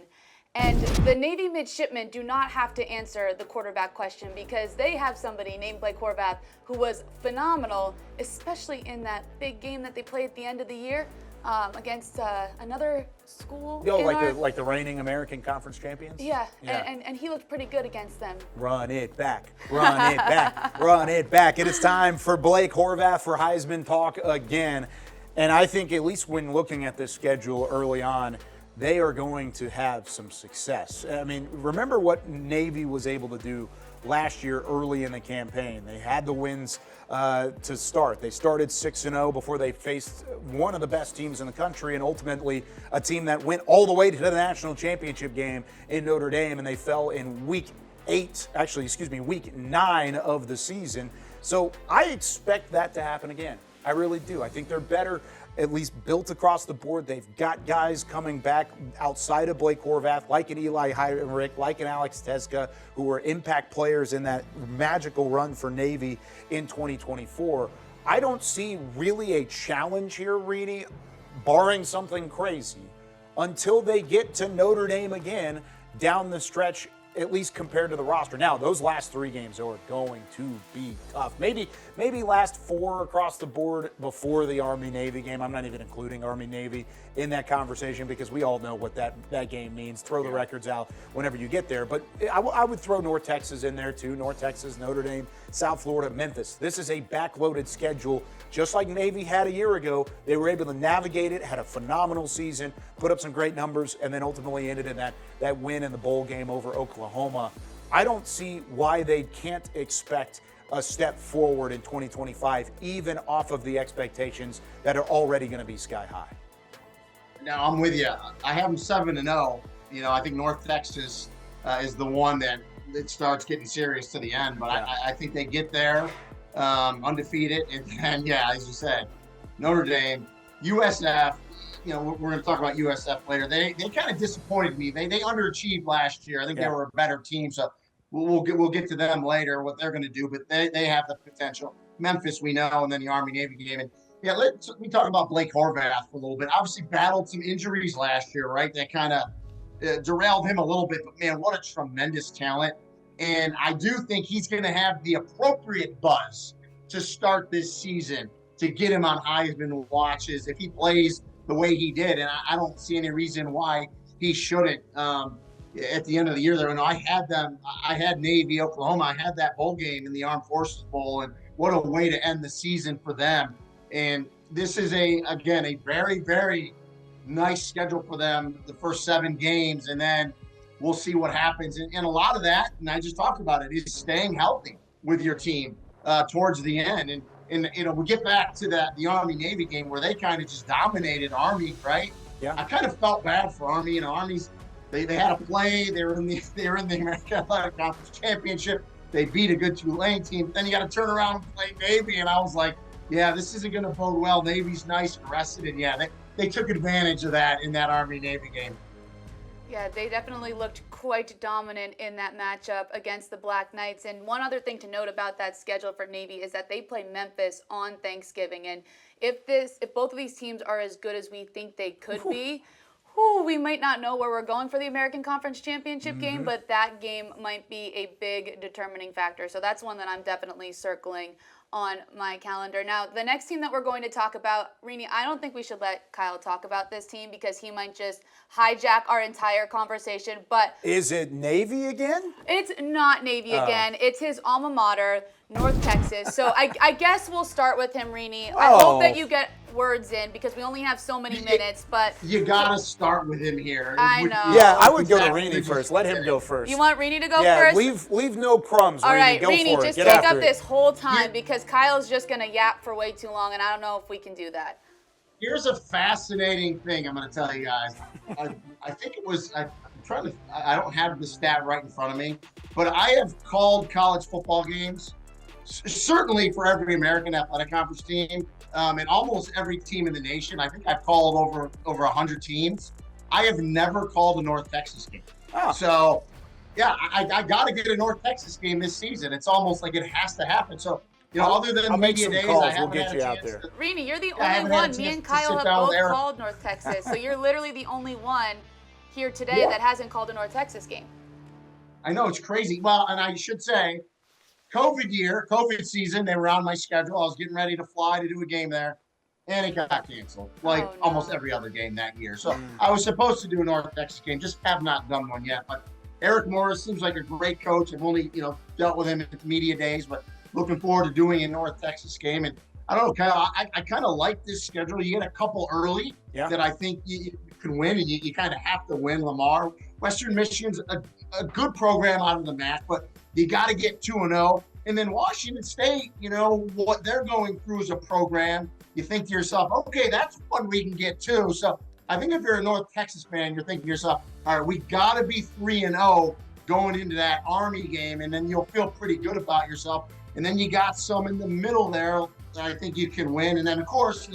And the Navy midshipmen do not have to answer the quarterback question because they have somebody named Blake Horvath who was phenomenal, especially in that big game that they played at the end of the year against another school. Like the reigning American Conference champions? Yeah. And he looked pretty good against them. Run it back, run it back, run it back. It is time for Blake Horvath for Heisman talk again. And I think at least when looking at this schedule early on, they are going to have some success. I mean, remember what Navy was able to do last year early in the campaign. They had the wins to start. They started 6-0 before they faced one of the best teams in the country and ultimately a team that went all the way to the national championship game in Notre Dame, and they fell in week 9 of the season. So I expect that to happen again. I really do. I think they're better, at least built across the board. They've got guys coming back outside of Blake Horvath, like an Eli Heinrich, like an Alex Teska, who were impact players in that magical run for Navy in 2024. I don't see really a challenge here, Rene, barring something crazy, until they get to Notre Dame again down the stretch, at least compared to the roster. Now, those last 3 games are going to be tough. Maybe last 4 across the board before the Army-Navy game. I'm not even including Army-Navy in that conversation because we all know what that game means. Throw the records out whenever you get there. But I would throw North Texas in there too. North Texas, Notre Dame, South Florida, Memphis. This is a backloaded schedule. Just like Navy had a year ago, they were able to navigate it, had a phenomenal season, put up some great numbers, and then ultimately ended in that win in the bowl game over Oklahoma. I don't see why they can't expect a step forward in 2025, even off of the expectations that are already going to be sky high. Now, I'm with you. I have them 7-0. I think North Texas is the one that it starts getting serious to the end, but I think they get there undefeated. And then, as you said, Notre Dame, USF, we're going to talk about USF later. They kind of disappointed me. They underachieved last year. I think they were a better team. So we'll get to them later, what they're going to do, but they have the potential. Memphis, we know, and then the Army-Navy game. And we talk about Blake Horvath for a little bit. Obviously battled some injuries last year, right? That kind of derailed him a little bit, but man, what a tremendous talent. And I do think he's going to have the appropriate buzz to start this season to get him on Heisman watches if he plays the way he did. And I don't see any reason why he shouldn't at the end of the year there. And I had Navy, Oklahoma. I had that bowl game in the Armed Forces Bowl, and what a way to end the season for them. And this is a very, very nice schedule for them, the first 7 games. And then we'll see what happens. And a lot of that, and I just talked about it, is staying healthy with your team towards the end. And we get back to the Army-Navy game where they kind of just dominated Army, right? Yeah. I kind of felt bad for Army. Army's they had a play. They were in the American Athletic Conference Championship. They beat a good Tulane team. But then you got to turn around and play Navy, and I was like, yeah, this isn't going to bode well. Navy's nice and rested, and yeah, they took advantage of that in that Army-Navy game. Yeah, they definitely looked quite dominant in that matchup against the Black Knights. And one other thing to note about that schedule for Navy is that they play Memphis on Thanksgiving. And if both of these teams are as good as we think they could be, we might not know where we're going for the American Conference Championship game, but that game might be a big determining factor. So that's one that I'm definitely circling on my calendar. Now, the next team that we're going to talk about, Rene, I don't think we should let Kyle talk about this team because he might just hijack our entire conversation. But is it Navy again? It's not Navy again. It's his alma mater, North Texas. So I guess we'll start with him, Rene. I hope that you get words in because we only have so many minutes. But you gotta start with him here. I know. Yeah, I would go to Rene first. Let him go first. You want Rene to go first? Leave no crumbs. All right, Go Rene, for it. just Get take after up it. this whole time because Kyle's just gonna yap for way too long, and I don't know if we can do that. Here's a fascinating thing I'm going to tell you guys. I think it was, I don't have the stat right in front of me, but I have called college football games, certainly for every American Athletic Conference team, and almost every team in the nation. I think I've called over 100 teams. I have never called a North Texas game. Oh. So, yeah, I got to get a North Texas game this season. It's almost like it has to happen. So, other than media days, I haven't had a chance. Rene, you're the only one. Me and Kyle have both called North Texas, so you're literally the only one here today that hasn't called a North Texas game. I know, it's crazy. Well, and I should say, COVID season, they were on my schedule. I was getting ready to fly to do a game there, and it got canceled, almost every other game that year. So I was supposed to do a North Texas game, just have not done one yet. But Eric Morris seems like a great coach. I've only, dealt with him at the media days, but looking forward to doing a North Texas game. And I don't know, Kyle, I kind of like this schedule. You get a couple early that I think you can win, and you kind of have to win. Lamar, Western Michigan's a good program out of the MAC, but you got to get 2-0. And then Washington State, what they're going through as a program, you think to yourself, okay, that's one we can get too. So I think if you're a North Texas fan, you're thinking to yourself, all right, we got to be 3-0 going into that Army game, and then you'll feel pretty good about yourself. And then you got some in the middle there that I think you can win. And then, of course,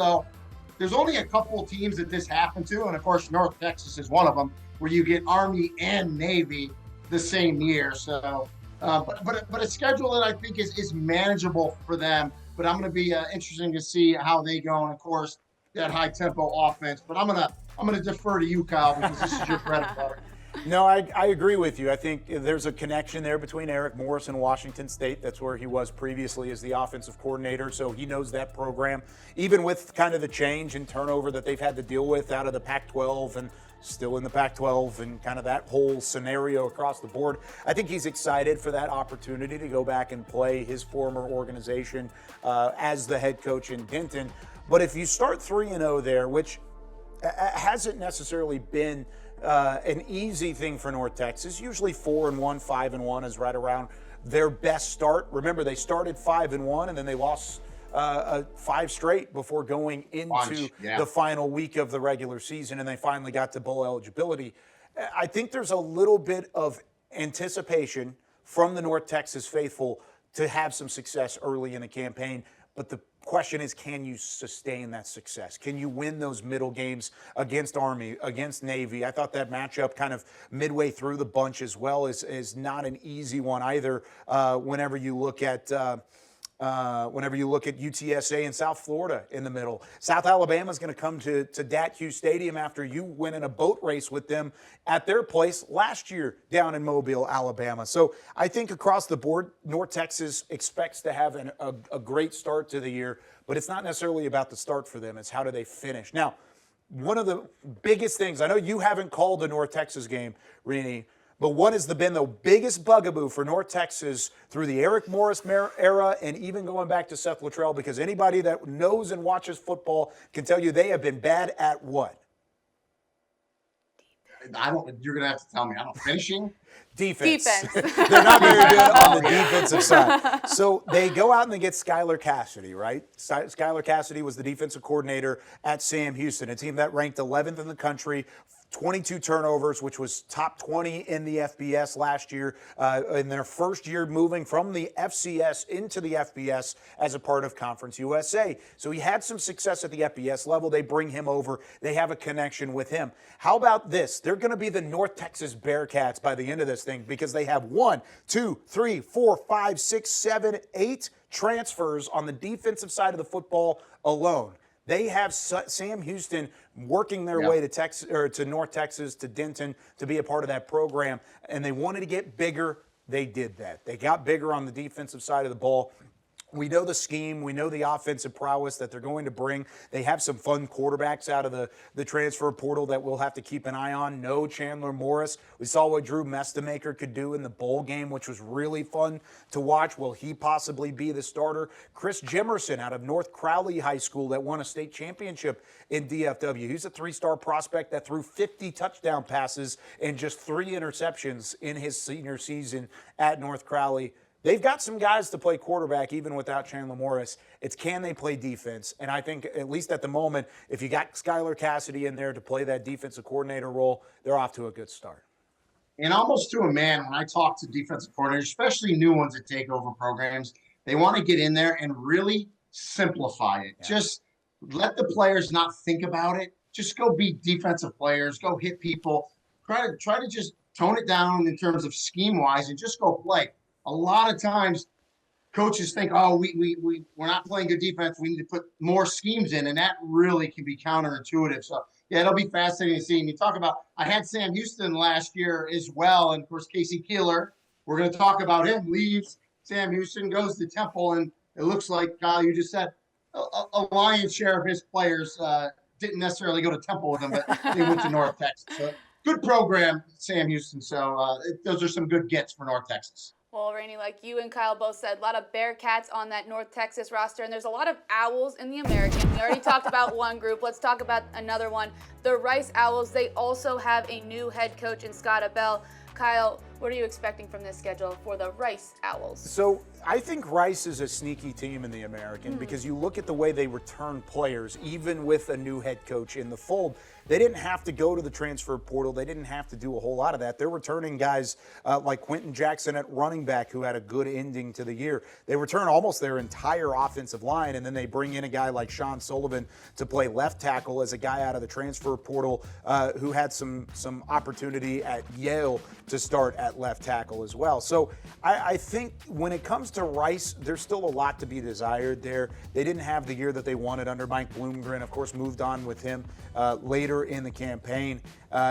there's only a couple of teams that this happened to. And, of course, North Texas is one of them, where you get Army and Navy the same year. So, but a schedule that I think is manageable for them. But I'm going to be interesting to see how they go. And, of course, that high-tempo offense. But I'm going to defer to you, Kyle, because this is your bread and butter. No, I agree with you. I think there's a connection there between Eric Morris and Washington State. That's where he was previously as the offensive coordinator, so he knows that program. Even with kind of the change and turnover that they've had to deal with out of the Pac-12 and still in the Pac-12 and kind of that whole scenario across the board, I think he's excited for that opportunity to go back and play his former organization as the head coach in Denton. But if you start 3-0 there, which hasn't necessarily been an easy thing for North Texas. Usually 4-1, 5-1 is right around their best start. Remember, they started 5-1 and then they lost 5 straight before going into the final week of the regular season, and they finally got to bowl eligibility. I think there's a little bit of anticipation from the North Texas faithful to have some success early in the campaign, but the question is, can you sustain that success? Can you win those middle games against Army, against Navy? I thought that matchup kind of midway through the bunch as well is not an easy one either. Whenever you look at UTSA and South Florida in the middle. South Alabama is going to come to Dat Hughes Stadium after you went in a boat race with them at their place last year down in Mobile, Alabama. So I think across the board, North Texas expects to have a great start to the year, but it's not necessarily about the start for them. It's how do they finish. Now, one of the biggest things, I know you haven't called the North Texas game, Rene, but what has been the biggest bugaboo for North Texas through the Eric Morris era and even going back to Seth Luttrell? Because anybody that knows and watches football can tell you they have been bad at what? You're going to have to tell me. I don't finishing. Defense. They're not very good on the defensive side. So they go out and they get Skylar Cassidy, right? Skylar Cassidy was the defensive coordinator at Sam Houston, a team that ranked 11th in the country, 22 turnovers, which was top 20 in the FBS last year, in their first year moving from the FCS into the FBS as a part of Conference USA. So he had some success at the FBS level. They bring him over. They have a connection with him. How about this? They're going to be the North Texas Bearcats by the end of this thing because they have 1, 2, 3, 4, 5, 6, 7, 8 transfers on the defensive side of the football alone. They have Sam Houston working their way to Texas or to North Texas, to Denton, to be a part of that program, and they wanted to get bigger. They did that. They got bigger on the defensive side of the ball. We know the scheme. We know the offensive prowess that they're going to bring. They have some fun quarterbacks out of the transfer portal that we'll have to keep an eye on. No Chandler Morris. We saw what Drew Mestamaker could do in the bowl game, which was really fun to watch. Will he possibly be the starter? Chris Jimerson out of North Crowley High School that won a state championship in DFW. He's a 3-star prospect that threw 50 touchdown passes and just 3 interceptions in his senior season at North Crowley. They've got some guys to play quarterback even without Chandler Morris. It's can they play defense? And I think, at least at the moment, if you got Skylar Cassidy in there to play that defensive coordinator role, they're off to a good start. And almost to a man, when I talk to defensive coordinators, especially new ones that take over programs, they want to get in there and really simplify it. Yeah. Just let the players not think about it. Just go be defensive players. Go hit people. Try to just tone it down in terms of scheme-wise and just go play. A lot of times coaches think, we're not playing good defense. We need to put more schemes in, and that really can be counterintuitive. So, yeah, it'll be fascinating to see. And you talk about, I had Sam Houston last year as well, and, of course, Casey Keeler. We're going to talk about him. Leaves Sam Houston, goes to Temple, and it looks like, Kyle, you just said, a lion's share of his players didn't necessarily go to Temple with him, but they went to North Texas. So, good program, Sam Houston. So those are some good gets for North Texas. Well, Rene, like you and Kyle both said, a lot of Bearcats on that North Texas roster, and there's a lot of Owls in the American. We already talked about one group. Let's talk about another one. The Rice Owls, they also have a new head coach in Scott Abell. Kyle, what are you expecting from this schedule for the Rice Owls? So I think Rice is a sneaky team in the American because you look at the way they return players, even with a new head coach in the fold. They didn't have to go to the transfer portal. They didn't have to do a whole lot of that. They're returning guys like Quentin Jackson at running back who had a good ending to the year. They return almost their entire offensive line, and then they bring in a guy like Sean Sullivan to play left tackle as a guy out of the transfer portal who had some opportunity at Yale to start at left tackle as well. So I think when it comes to Rice, there's still a lot to be desired there. They didn't have the year that they wanted under Mike Bloomgren. Of course, moved on with him later in the campaign.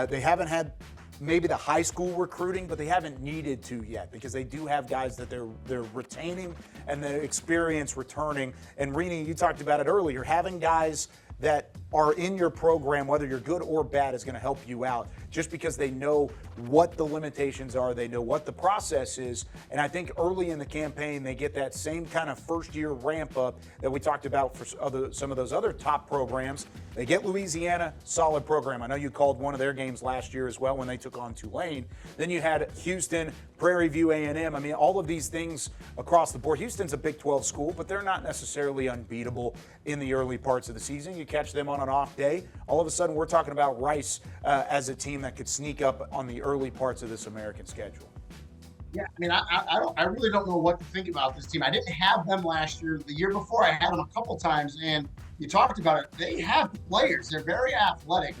They haven't had maybe the high school recruiting, but they haven't needed to yet because they do have guys that they're retaining and the experience returning. And Rene, you talked about it earlier, having guys that are in your program, whether you're good or bad, is going to help you out just because they know what the limitations are. They know what the process is. And I think early in the campaign, they get that same kind of first-year ramp-up that we talked about for some of those other top programs. They get Louisiana, solid program. I know you called one of their games last year as well when they took on Tulane. Then you had Houston, Prairie View A&M. I mean, all of these things across the board. Houston's a Big 12 school, but they're not necessarily unbeatable in the early parts of the season. You catch them on an off day. All of a sudden, we're talking about Rice as a team that could sneak up on the early parts of this American schedule. Yeah, I mean, I really don't know what to think about this team. I didn't have them last year. The year before, I had them a couple times, and you talked about it. They have players. They're very athletic.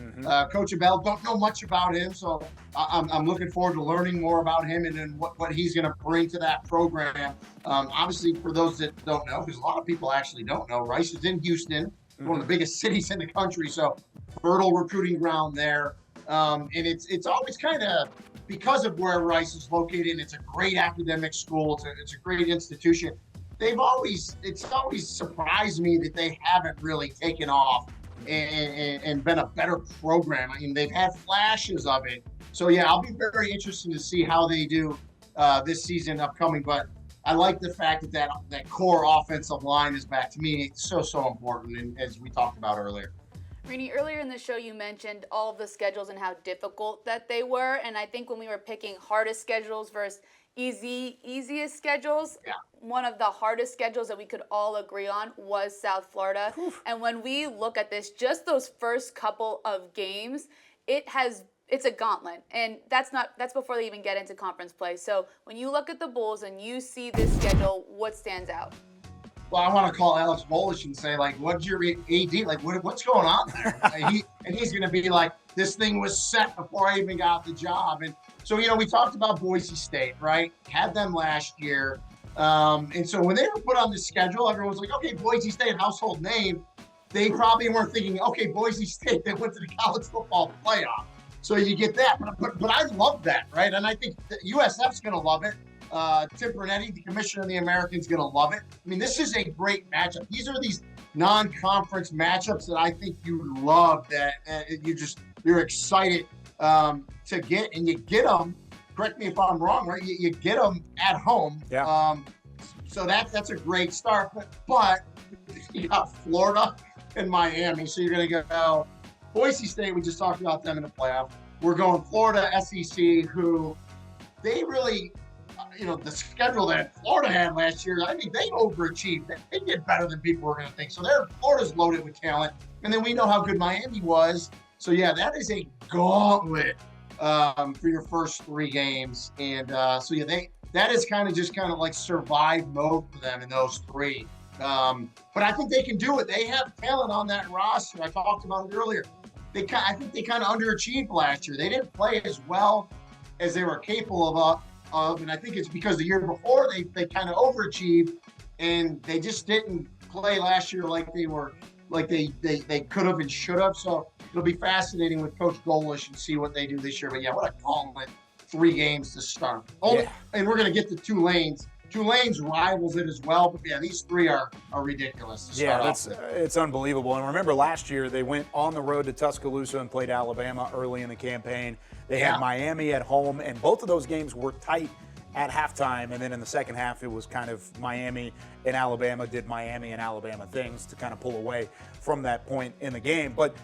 Coach Abell, don't know much about him, so I'm looking forward to learning more about him and then what he's going to bring to that program. Obviously, for those that don't know, because a lot of people actually don't know, Rice is in Houston, one of the biggest cities in the country, so fertile recruiting ground there. And it's always kind of, because of where Rice is located, it's a great academic school. It's a great institution. It's always surprised me that they haven't really taken off and been a better program. I mean, they've had flashes of it. So yeah, I'll be very interested to see how they do this season upcoming. But I like the fact that core offensive line is back. To me, it's so important, and as we talked about earlier. Rene, earlier in the show, you mentioned all of the schedules and how difficult that they were. And I think when we were picking hardest schedules versus easiest schedules, one of the hardest schedules that we could all agree on was South Florida. And when we look at this, just those first couple of games, it's a gauntlet. And that's before they even get into conference play. So when you look at the Bulls and you see this schedule, what stands out? Well, I want to call Alex Bolish and say, like, what's your AD? Like, what's going on there? He's going to be like, this thing was set before I even got the job. And so, we talked about Boise State, right? Had them last year. And so when they were put on the schedule, everyone was like, okay, Boise State, household name. They probably weren't thinking, okay, Boise State, they went to the college football playoff. So you get that. But I love that, right? And I think the USF's going to love it. Tim Rene, the commissioner of the American, is going to love it. I mean, this is a great matchup. These are these non-conference matchups that I think you love, that you're excited to get, and you get them. Correct me if I'm wrong, right? You get them at home. Yeah. So that's a great start. But you got Florida and Miami, so you're going to go Boise State. We just talked about them in the playoff. We're going Florida, SEC, who they really. The schedule that Florida had last year, I think they overachieved. They did better than people were going to think. So Florida's loaded with talent. And then we know how good Miami was. So, yeah, that is a gauntlet for your first 3 games. And that is kind of like survive mode for them in those 3. But I think they can do it. They have talent on that roster. I talked about it earlier. I think they kind of underachieved last year. They didn't play as well as they were capable of. And I think it's because the year before they kind of overachieved, and they just didn't play last year like they could have and should have. So it'll be fascinating with Coach Golish and see what they do this year. But yeah, what a gauntlet, 3 games to start. And we're gonna get to Tulane's. Tulane's rivals it as well, but yeah, these 3 are ridiculous to start off with. It's unbelievable. And remember last year they went on the road to Tuscaloosa and played Alabama early in the campaign. They had Miami at home, and both of those games were tight at halftime, and then in the second half it was kind of Miami and Alabama did Miami and Alabama things to kind of pull away from that point in the game. But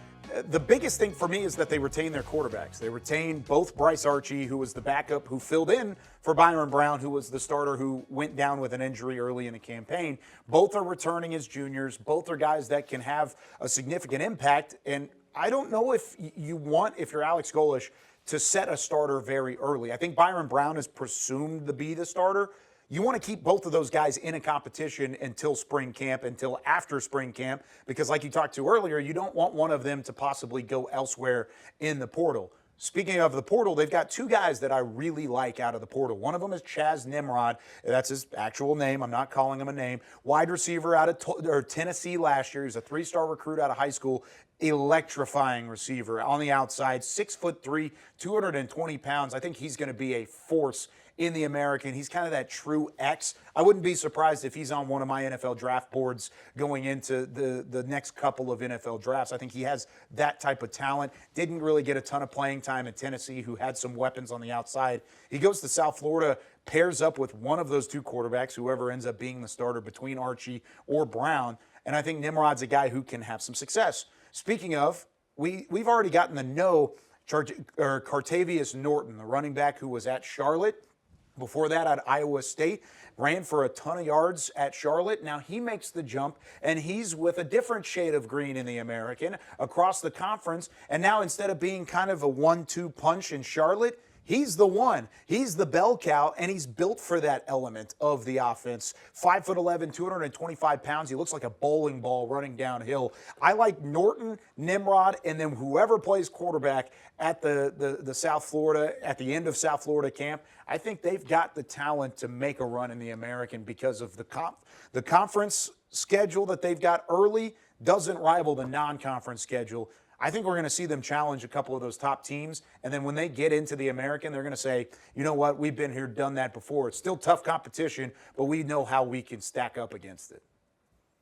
the biggest thing for me is that they retained their quarterbacks. They retained both Bryce Archie, who was the backup who filled in for Byron Brown, who was the starter who went down with an injury early in the campaign. Both are returning as juniors. Both are guys that can have a significant impact. And I don't know if you're Alex Golish, to set a starter very early. I think Byron Brown is presumed to be the starter. You want to keep both of those guys in a competition until spring camp, until after spring camp, because like you talked to earlier, you don't want one of them to possibly go elsewhere in the portal. Speaking of the portal, they've got 2 guys that I really like out of the portal. One of them is Chaz Nimrod. That's his actual name. I'm not calling him a name. Wide receiver out of Tennessee last year. He's a 3-star recruit out of high school. Electrifying receiver on the outside, 6'3", 220 pounds. I think he's going to be a force in the American. He's kind of that true X. I wouldn't be surprised if he's on one of my NFL draft boards going into the next couple of NFL drafts. I think he has that type of talent. Didn't really get a ton of playing time at Tennessee, who had some weapons on the outside. He goes to South Florida, pairs up with one of those 2 quarterbacks, whoever ends up being the starter between Archie or Brown. And I think Nimrod's a guy who can have some success. Speaking of, we've already gotten to know Cartavius Norton, the running back who was at Charlotte. Before that, at Iowa State, ran for a ton of yards at Charlotte. Now he makes the jump, and he's with a different shade of green in the American across the conference. And now instead of being kind of a 1-2 punch in Charlotte, he's the one. He's the bell cow, and he's built for that element of the offense. 5'11", 225 pounds. He looks like a bowling ball running downhill. I like Norton, Nimrod, and then whoever plays quarterback at the South Florida, at the end of South Florida camp. I think they've got the talent to make a run in the American because of the conference schedule that they've got early doesn't rival the non-conference schedule. I think we're going to see them challenge a couple of those top teams. And then when they get into the American, they're going to say, you know what, we've been here, done that before. It's still tough competition, but we know how we can stack up against it.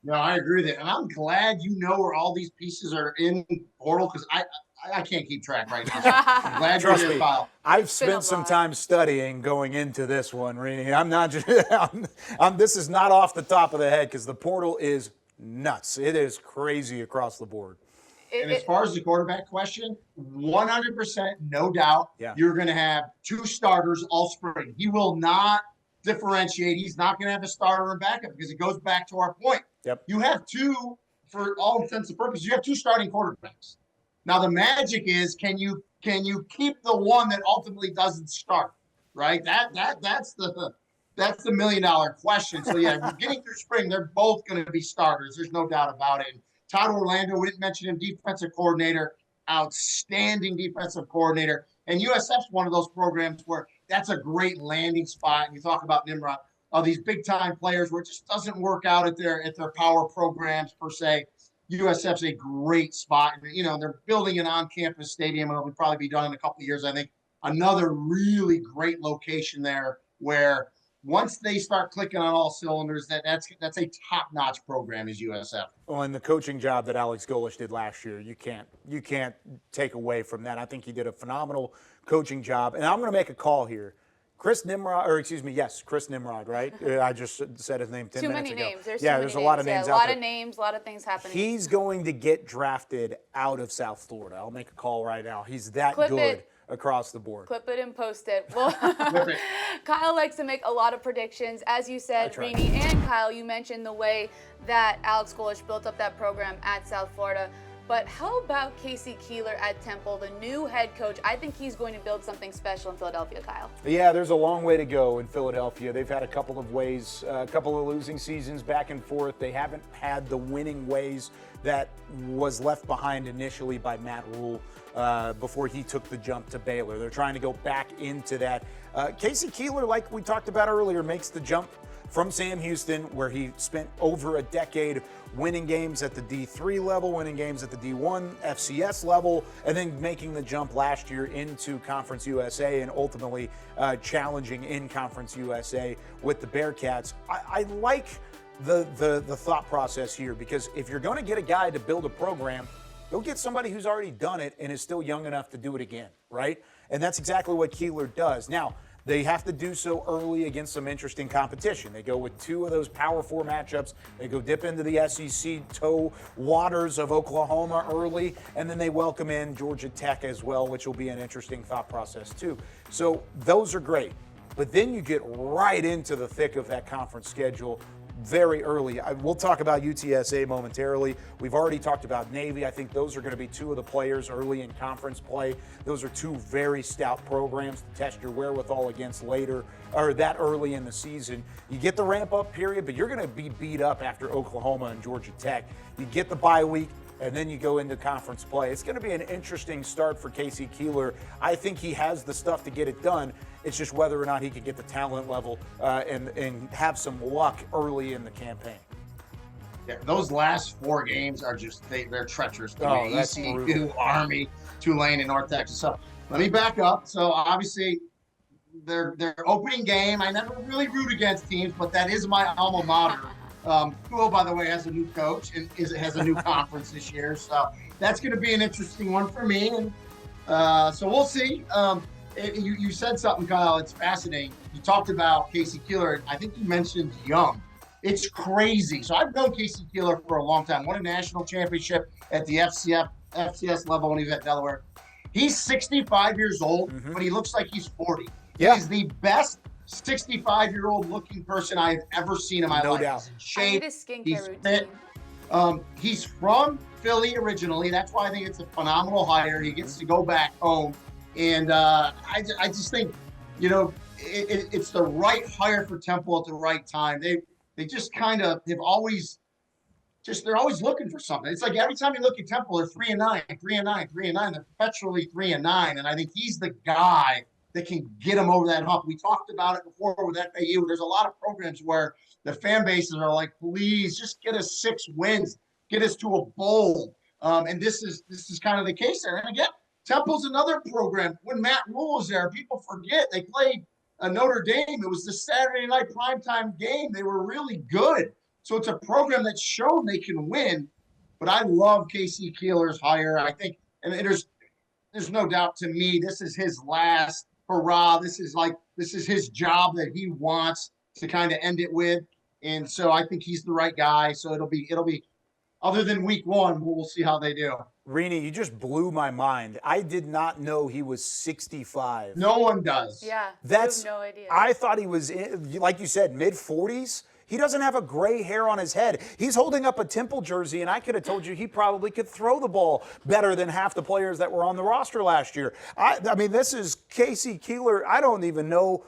No, I agree with that. And I'm glad you know where all these pieces are in portal, because I can't keep track right now. So I'm glad Trust you're me, file. I've spent some time studying going into this one, Rene. I'm not just, this is not off the top of the head because the portal is nuts. It is crazy across the board. And as far as the quarterback question, 100%, no doubt, you're going to have 2 starters all spring. He will not differentiate. He's not going to have a starter and backup because it goes back to our point. Yep. You have 2, for all intents and purposes, you have 2 starting quarterbacks. Now the magic is, can you keep the one that ultimately doesn't start? Right? That's the $1 million question. So yeah, getting through spring, they're both going to be starters. There's no doubt about it. And Todd Orlando, we didn't mention him, defensive coordinator, outstanding defensive coordinator. And USF's one of those programs where that's a great landing spot. And you talk about Nimrod, these big time players where it just doesn't work out at their power programs per se. USF's a great spot. You know, they're building an on-campus stadium, and it'll probably be done in a couple of years. I think another really great location there where once they start clicking on all cylinders, that's a top-notch program is USF. Well, and the coaching job that Alex Golesh did last year, you can't take away from that. I think he did a phenomenal coaching job. And I'm going to make a call here. Chris Nimrod, right? I just said his name 10 minutes ago. Too many names. There's a lot of names out there. A lot of names, a lot of things happening. He's going to get drafted out of South Florida. I'll make a call right now. He's that good across the board. Clip it and post it. Well, Kyle likes to make a lot of predictions. As you said, Rene and Kyle, you mentioned the way that Alex Golesh built up that program at South Florida. But how about Casey Keeler at Temple, the new head coach? I think he's going to build something special in Philadelphia, Kyle. Yeah, there's a long way to go in Philadelphia. They've had a couple of losing seasons back and forth. They haven't had the winning ways that was left behind initially by Matt Rule before he took the jump to Baylor. They're trying to go back into that. Casey Keeler, like we talked about earlier, makes the jump from Sam Houston, where he spent over a decade winning games at the D3 level, winning games at the D1 FCS level, and then making the jump last year into Conference USA and ultimately challenging in Conference USA with the Bearcats. I like the thought process here, because if you're going to get a guy to build a program, go get somebody who's already done it and is still young enough to do it again, right? And that's exactly what Keeler does. Now, they have to do so early against some interesting competition. They go with 2 of those Power 4 matchups. They go dip into the SEC toe waters of Oklahoma early, and then they welcome in Georgia Tech as well, which will be an interesting thought process too. So those are great. But then you get right into the thick of that conference schedule very early. We'll talk about UTSA momentarily. We've already talked about Navy. I think those are going to be 2 of the players early in conference play. Those are 2 very stout programs to test your wherewithal against later, or that early in the season. You get the ramp up period, but you're going to be beat up after Oklahoma and Georgia Tech. You get the bye week, and then you go into conference play. It's going to be an interesting start for Casey Keeler. I think he has the stuff to get it done. It's just whether or not he can get the talent level and have some luck early in the campaign. Yeah, those last 4 games are just they're treacherous to me. That's ECU, brutal. Army, Tulane, and North Texas. So let me back up. So obviously their opening game, I never really root against teams, but that is my alma mater. Who, by the way, has a new coach and has a new conference this year. So that's going to be an interesting one for me. And so we'll see. You said something, Kyle. It's fascinating. You talked about Casey Keeler. I think you mentioned young. It's crazy. So I've known Casey Keeler for a long time. Won a national championship at the FCS level when he was at Delaware. He's 65 years old, but he looks like he's 40. Yeah. He's the best 65-year-old looking person I've ever seen in my life. No doubt. He's in shape. I need a skincare He's routine. fit. He's from Philly originally. That's why I think it's a phenomenal hire. He gets to go back home. And I just think, it's the right hire for Temple at the right time. They just kind of they're always looking for something. It's like every time you look at Temple, they're 3-9, 3-9, 3-9. They're perpetually 3-9, and I think he's the guy that can get them over that hump. We talked about it before with FAU. There's a lot of programs where the fan bases are like, please just get us 6 wins, get us to a bowl. And this is kind of the case there. And again, Temple's another program. When Matt Rule was there, people forget they played Notre Dame. It was the Saturday night primetime game. They were really good. So it's a program that showed they can win. But I love Casey Keeler's hire. I think, and there's no doubt to me, this is his last hurrah. This is his job that he wants to kind of end it with. And so I think he's the right guy. So it'll be other than week 1, we'll see how they do. Rene, you just blew my mind. I did not know he was 65. No one does. Yeah, That's, I have no idea. I thought he was, like you said, mid-40s. He doesn't have a gray hair on his head. He's holding up a Temple jersey, and I could have told you he probably could throw the ball better than half the players that were on the roster last year. I mean, this is Casey Keeler. I don't even know.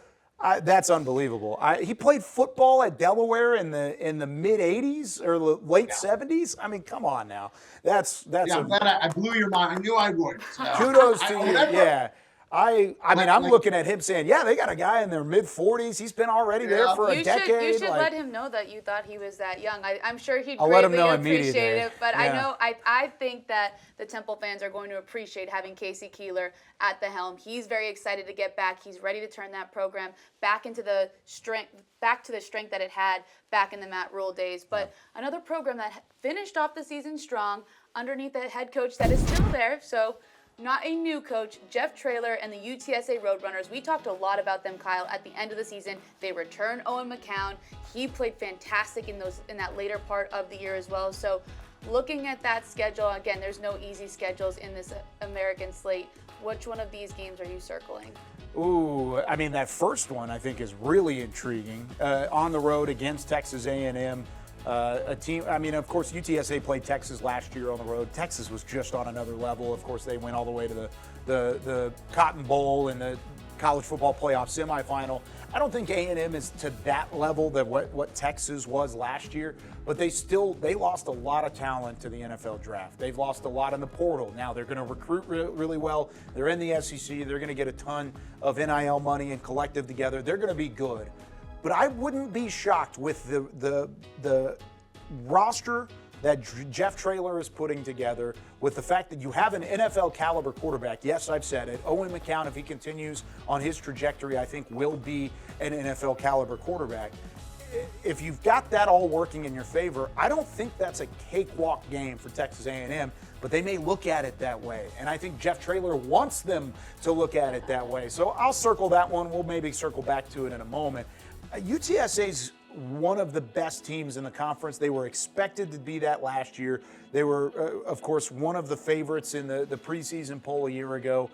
That's unbelievable. He played football at Delaware in the mid '80s or the late '70s. I mean, come on now. That's. Yeah, I'm glad I blew your mind. I knew I would. So. Kudos to you. Yeah. I mean, I'm looking at him saying, yeah, they got a guy in their mid-40s. He's been already there for a decade. You should let him know that you thought he was that young. I'm sure he'd I'll let him greatly know appreciate immediately. it. But Yeah. I think that the Temple fans are going to appreciate having Casey Keeler at the helm. He's very excited to get back. He's ready to turn that program back to the strength that it had back in the Matt Rule days. But another program that finished off the season strong underneath a head coach that is still there. So. Not a new coach, Jeff Traylor and the UTSA Roadrunners. We talked a lot about them, Kyle, at the end of the season. They return Owen McCown. He played fantastic in that later part of the year as well. So looking at that schedule, again, there's no easy schedules in this American slate. Which one of these games are you circling? Ooh, I mean, that first one I think is really intriguing. On the road against Texas A&M. A team, I mean, of course, UTSA played Texas last year on the road. Texas was just on another level. Of course, they went all the way to the Cotton Bowl and the college football playoff semifinal. I don't think A&M is to that level that what Texas was last year, but they lost a lot of talent to the NFL draft. They've lost a lot in the portal. Now they're going to recruit really well. They're in the SEC. They're going to get a ton of NIL money and collective together. They're going to be good. But I wouldn't be shocked with the roster that Jeff Traylor is putting together, with the fact that you have an NFL caliber quarterback. Yes, I've said it. Owen McCown, if he continues on his trajectory, I think will be an NFL caliber quarterback. If you've got that all working in your favor, I don't think that's a cakewalk game for Texas A&M, but they may look at it that way. And I think Jeff Traylor wants them to look at it that way. So I'll circle that one. We'll maybe circle back to it in a moment. UTSA's one of the best teams in the conference. They were expected to be that last year. They were, of course, one of the favorites in the preseason poll a year ago.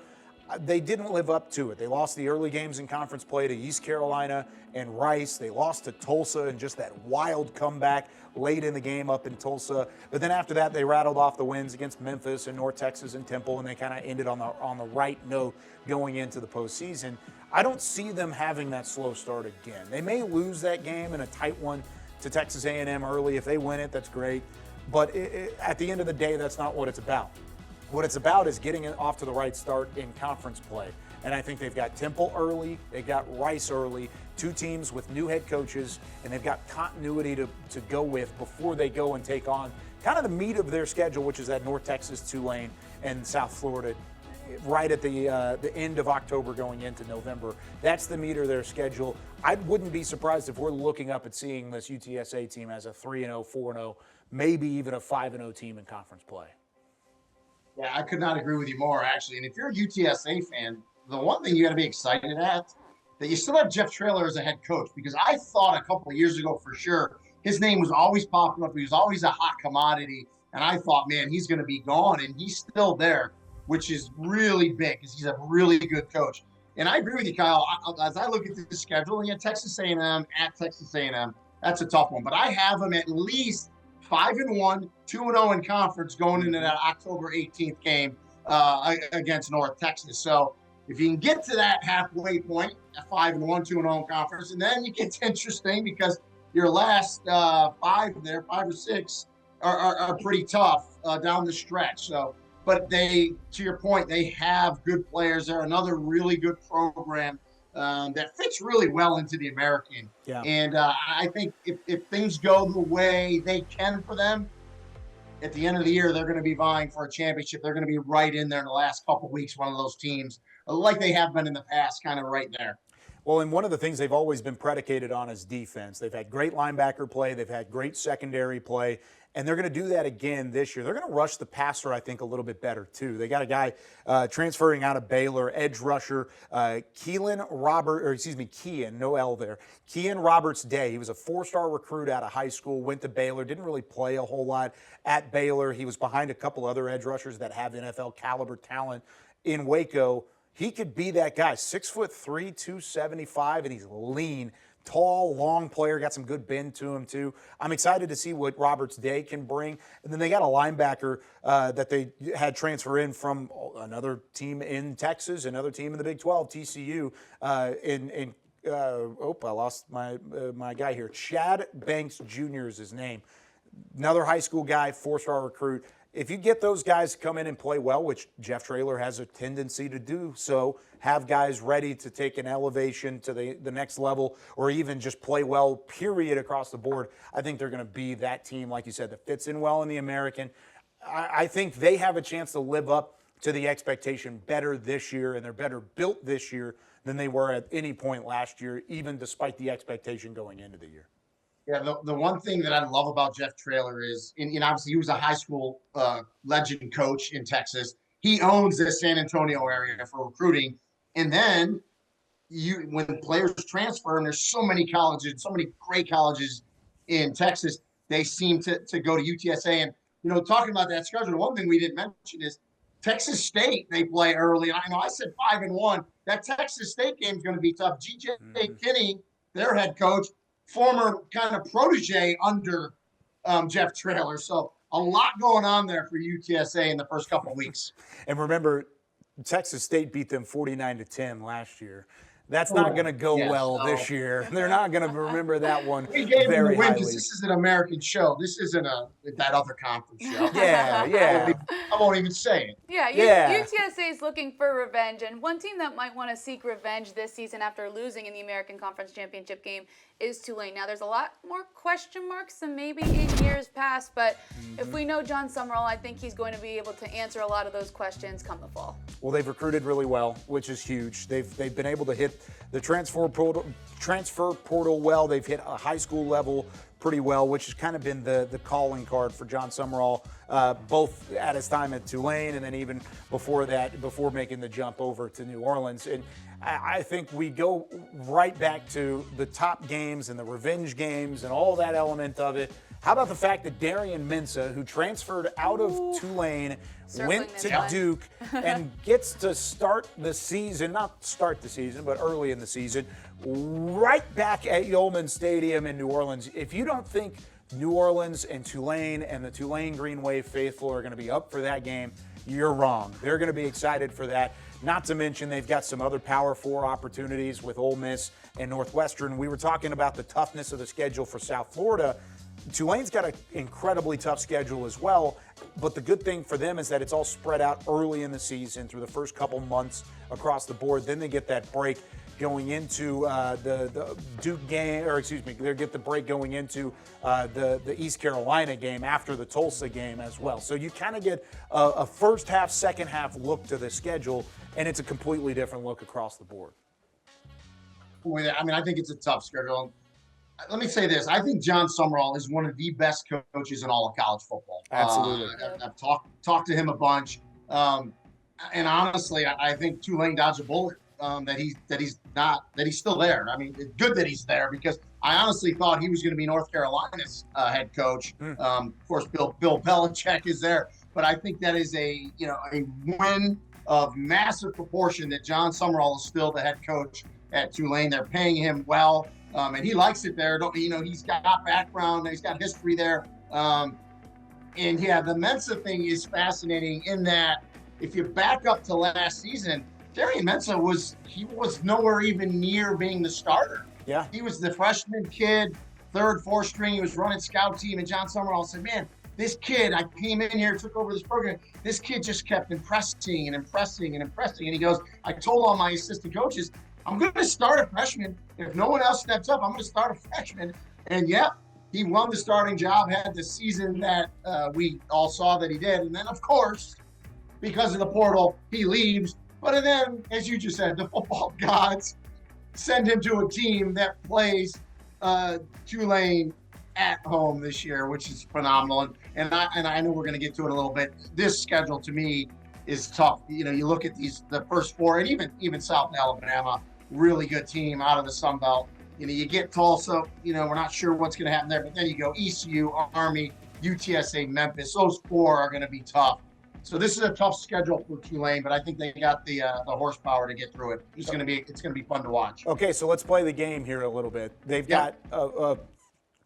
They didn't live up to it. They lost the early games in conference play to East Carolina and Rice. They lost to Tulsa and just that wild comeback late in the game up in Tulsa. But then after that, they rattled off the wins against Memphis and North Texas and Temple, and they kind of ended on the right note going into the postseason. I don't see them having that slow start again. They may lose that game in a tight one to Texas A&M early. If they win it, that's great. But at the end of the day, that's not what it's about. What it's about is getting it off to the right start in conference play. And I think they've got Temple early, they've got Rice early, two teams with new head coaches, and they've got continuity to go with before they go and take on kind of the meat of their schedule, which is that North Texas, Tulane, and South Florida, right at the end of October going into November. That's the meat of their schedule. I wouldn't be surprised if we're looking up at seeing this UTSA team as a 3-0, 4-0, maybe even a 5-0 team in conference play. Yeah, I could not agree with you more, actually. And if you're a UTSA fan, the one thing you got to be excited at, that you still have Jeff Traylor as a head coach, because I thought a couple of years ago for sure his name was always popping up. He was always a hot commodity. And I thought, man, he's going to be gone. And he's still there, which is really big because he's a really good coach. And I agree with you, Kyle. As I look at the schedule, Texas A&M at Texas A&M, that's a tough one. But I have them at least 5-1, 2-0 in conference going into that October 18th game against North Texas. So if you can get to that halfway point at 5-1, 2-0 in conference, and then it gets interesting because your last 5 or 6 are pretty tough down the stretch. So, but they, to your point, they have good players. They're another really good program that fits really well into the American. Yeah. And I think if things go the way they can for them, at the end of the year, they're going to be vying for a championship. They're going to be right in there in the last couple of weeks, one of those teams, like they have been in the past, kind of right there. Well, and one of the things they've always been predicated on is defense. They've had great linebacker play. They've had great secondary play. And they're going to do that again this year. They're going to rush the passer, I think, a little bit better, too. They got a guy transferring out of Baylor, edge rusher, Kean, no L there. Kean Roberts-Day. He was a 4-star recruit out of high school, went to Baylor, didn't really play a whole lot at Baylor. He was behind a couple other edge rushers that have NFL caliber talent in Waco. He could be that guy, 6'3", 275, and he's lean. Tall, long player, got some good bend to him, too. I'm excited to see what Roberts-Day can bring. And then they got a linebacker that they had transfer in from another team in Texas, another team in the Big 12, TCU. I lost my guy here. Chad Banks Jr. is his name. Another high school guy, 4-star recruit. If you get those guys to come in and play well, which Jeff Traylor has a tendency to do so, have guys ready to take an elevation to the next level or even just play well, period, across the board, I think they're going to be that team, like you said, that fits in well in the American. I think they have a chance to live up to the expectation better this year, and they're better built this year than they were at any point last year, even despite the expectation going into the year. Yeah, the one thing that I love about Jeff Traylor is, and obviously he was a high school legend coach in Texas. He owns the San Antonio area for recruiting. And then when players transfer, and there's so many colleges, so many great colleges in Texas, they seem to go to UTSA. And, talking about that schedule, the one thing we didn't mention is Texas State, they play early. And I said 5-1. That Texas State game is going to be tough. G.J. Kinney, their head coach, former kind of protege under Jeff Traylor. So a lot going on there for UTSA in the first couple of weeks. And remember, Texas State beat them 49-10 last year. That's not going to go well this year. They're not going to remember that one we gave very them the win highly. because this is an American show. This isn't that other conference show. Yeah. I won't even say it. Yeah, UTSA is looking for revenge, and one team that might want to seek revenge this season after losing in the American Conference Championship game is Tulane. Now, there's a lot more question marks than maybe in years past, but if we know John Summerall, I think he's going to be able to answer a lot of those questions come the fall. Well, they've recruited really well, which is huge. They've been able to hit the transfer portal well. They've hit a high school level pretty well, which has kind of been the calling card for John Summerall, both at his time at Tulane and then even before that, before making the jump over to New Orleans. And I think we go right back to the top games and the revenge games and all that element of it. How about the fact that Darian Mensah, who transferred out of Tulane, went to Duke and gets to start the season, not start the season, but early in the season, right back at Youmans Stadium in New Orleans. If you don't think New Orleans and Tulane and the Tulane Green Wave faithful are going to be up for that game, you're wrong. They're going to be excited for that. Not to mention they've got some other Power 4 opportunities with Ole Miss and Northwestern. We were talking about the toughness of the schedule for South Florida. Tulane's got an incredibly tough schedule as well, but the good thing for them is that it's all spread out early in the season through the first couple months across the board. Then they get that break going into the Duke game, they get the break going into the East Carolina game after the Tulsa game as well. So you kind of get a first half, second half look to the schedule, and it's a completely different look across the board. I mean, I think it's a tough schedule. Let me say this. I think John Summerall is one of the best coaches in all of college football. Absolutely. I've talked to him a bunch. And honestly, I think Tulane dodged a bullet that he's still there. I mean, it's good that he's there because I honestly thought he was going to be North Carolina's head coach. Of course, Bill Belichick is there. But I think that is a win of massive proportion that John Summerall is still the head coach at Tulane. They're paying him well. And he likes it there. He's got background, he's got history there. And yeah, the Mensah thing is fascinating in that if you back up to last season, Darian Mensah was nowhere even near being the starter. Yeah. He was the freshman kid, third, fourth string. He was running scout team, and John Summerall said, man, this kid, I came in here, took over this program. This kid just kept impressing and impressing and impressing. And he goes, I told all my assistant coaches, I'm going to start a freshman. If no one else steps up, I'm going to start a freshman. And yeah, he won the starting job, had the season that we all saw that he did. And then, of course, because of the portal, he leaves. But then, as you just said, the football gods send him to a team that plays Tulane at home this year, which is phenomenal. And I know we're going to get to it a little bit. This schedule to me is tough. You know, you look at the first four, and even South Alabama, really good team out of the Sun Belt. You know, you get Tulsa. You know, we're not sure what's going to happen there, but then you go ECU, Army, UTSA, Memphis. Those four are going to be tough. So this is a tough schedule for Tulane, but I think they got the horsepower to get through it. It's going to be fun to watch. Okay, so let's play the game here a little bit. They've got a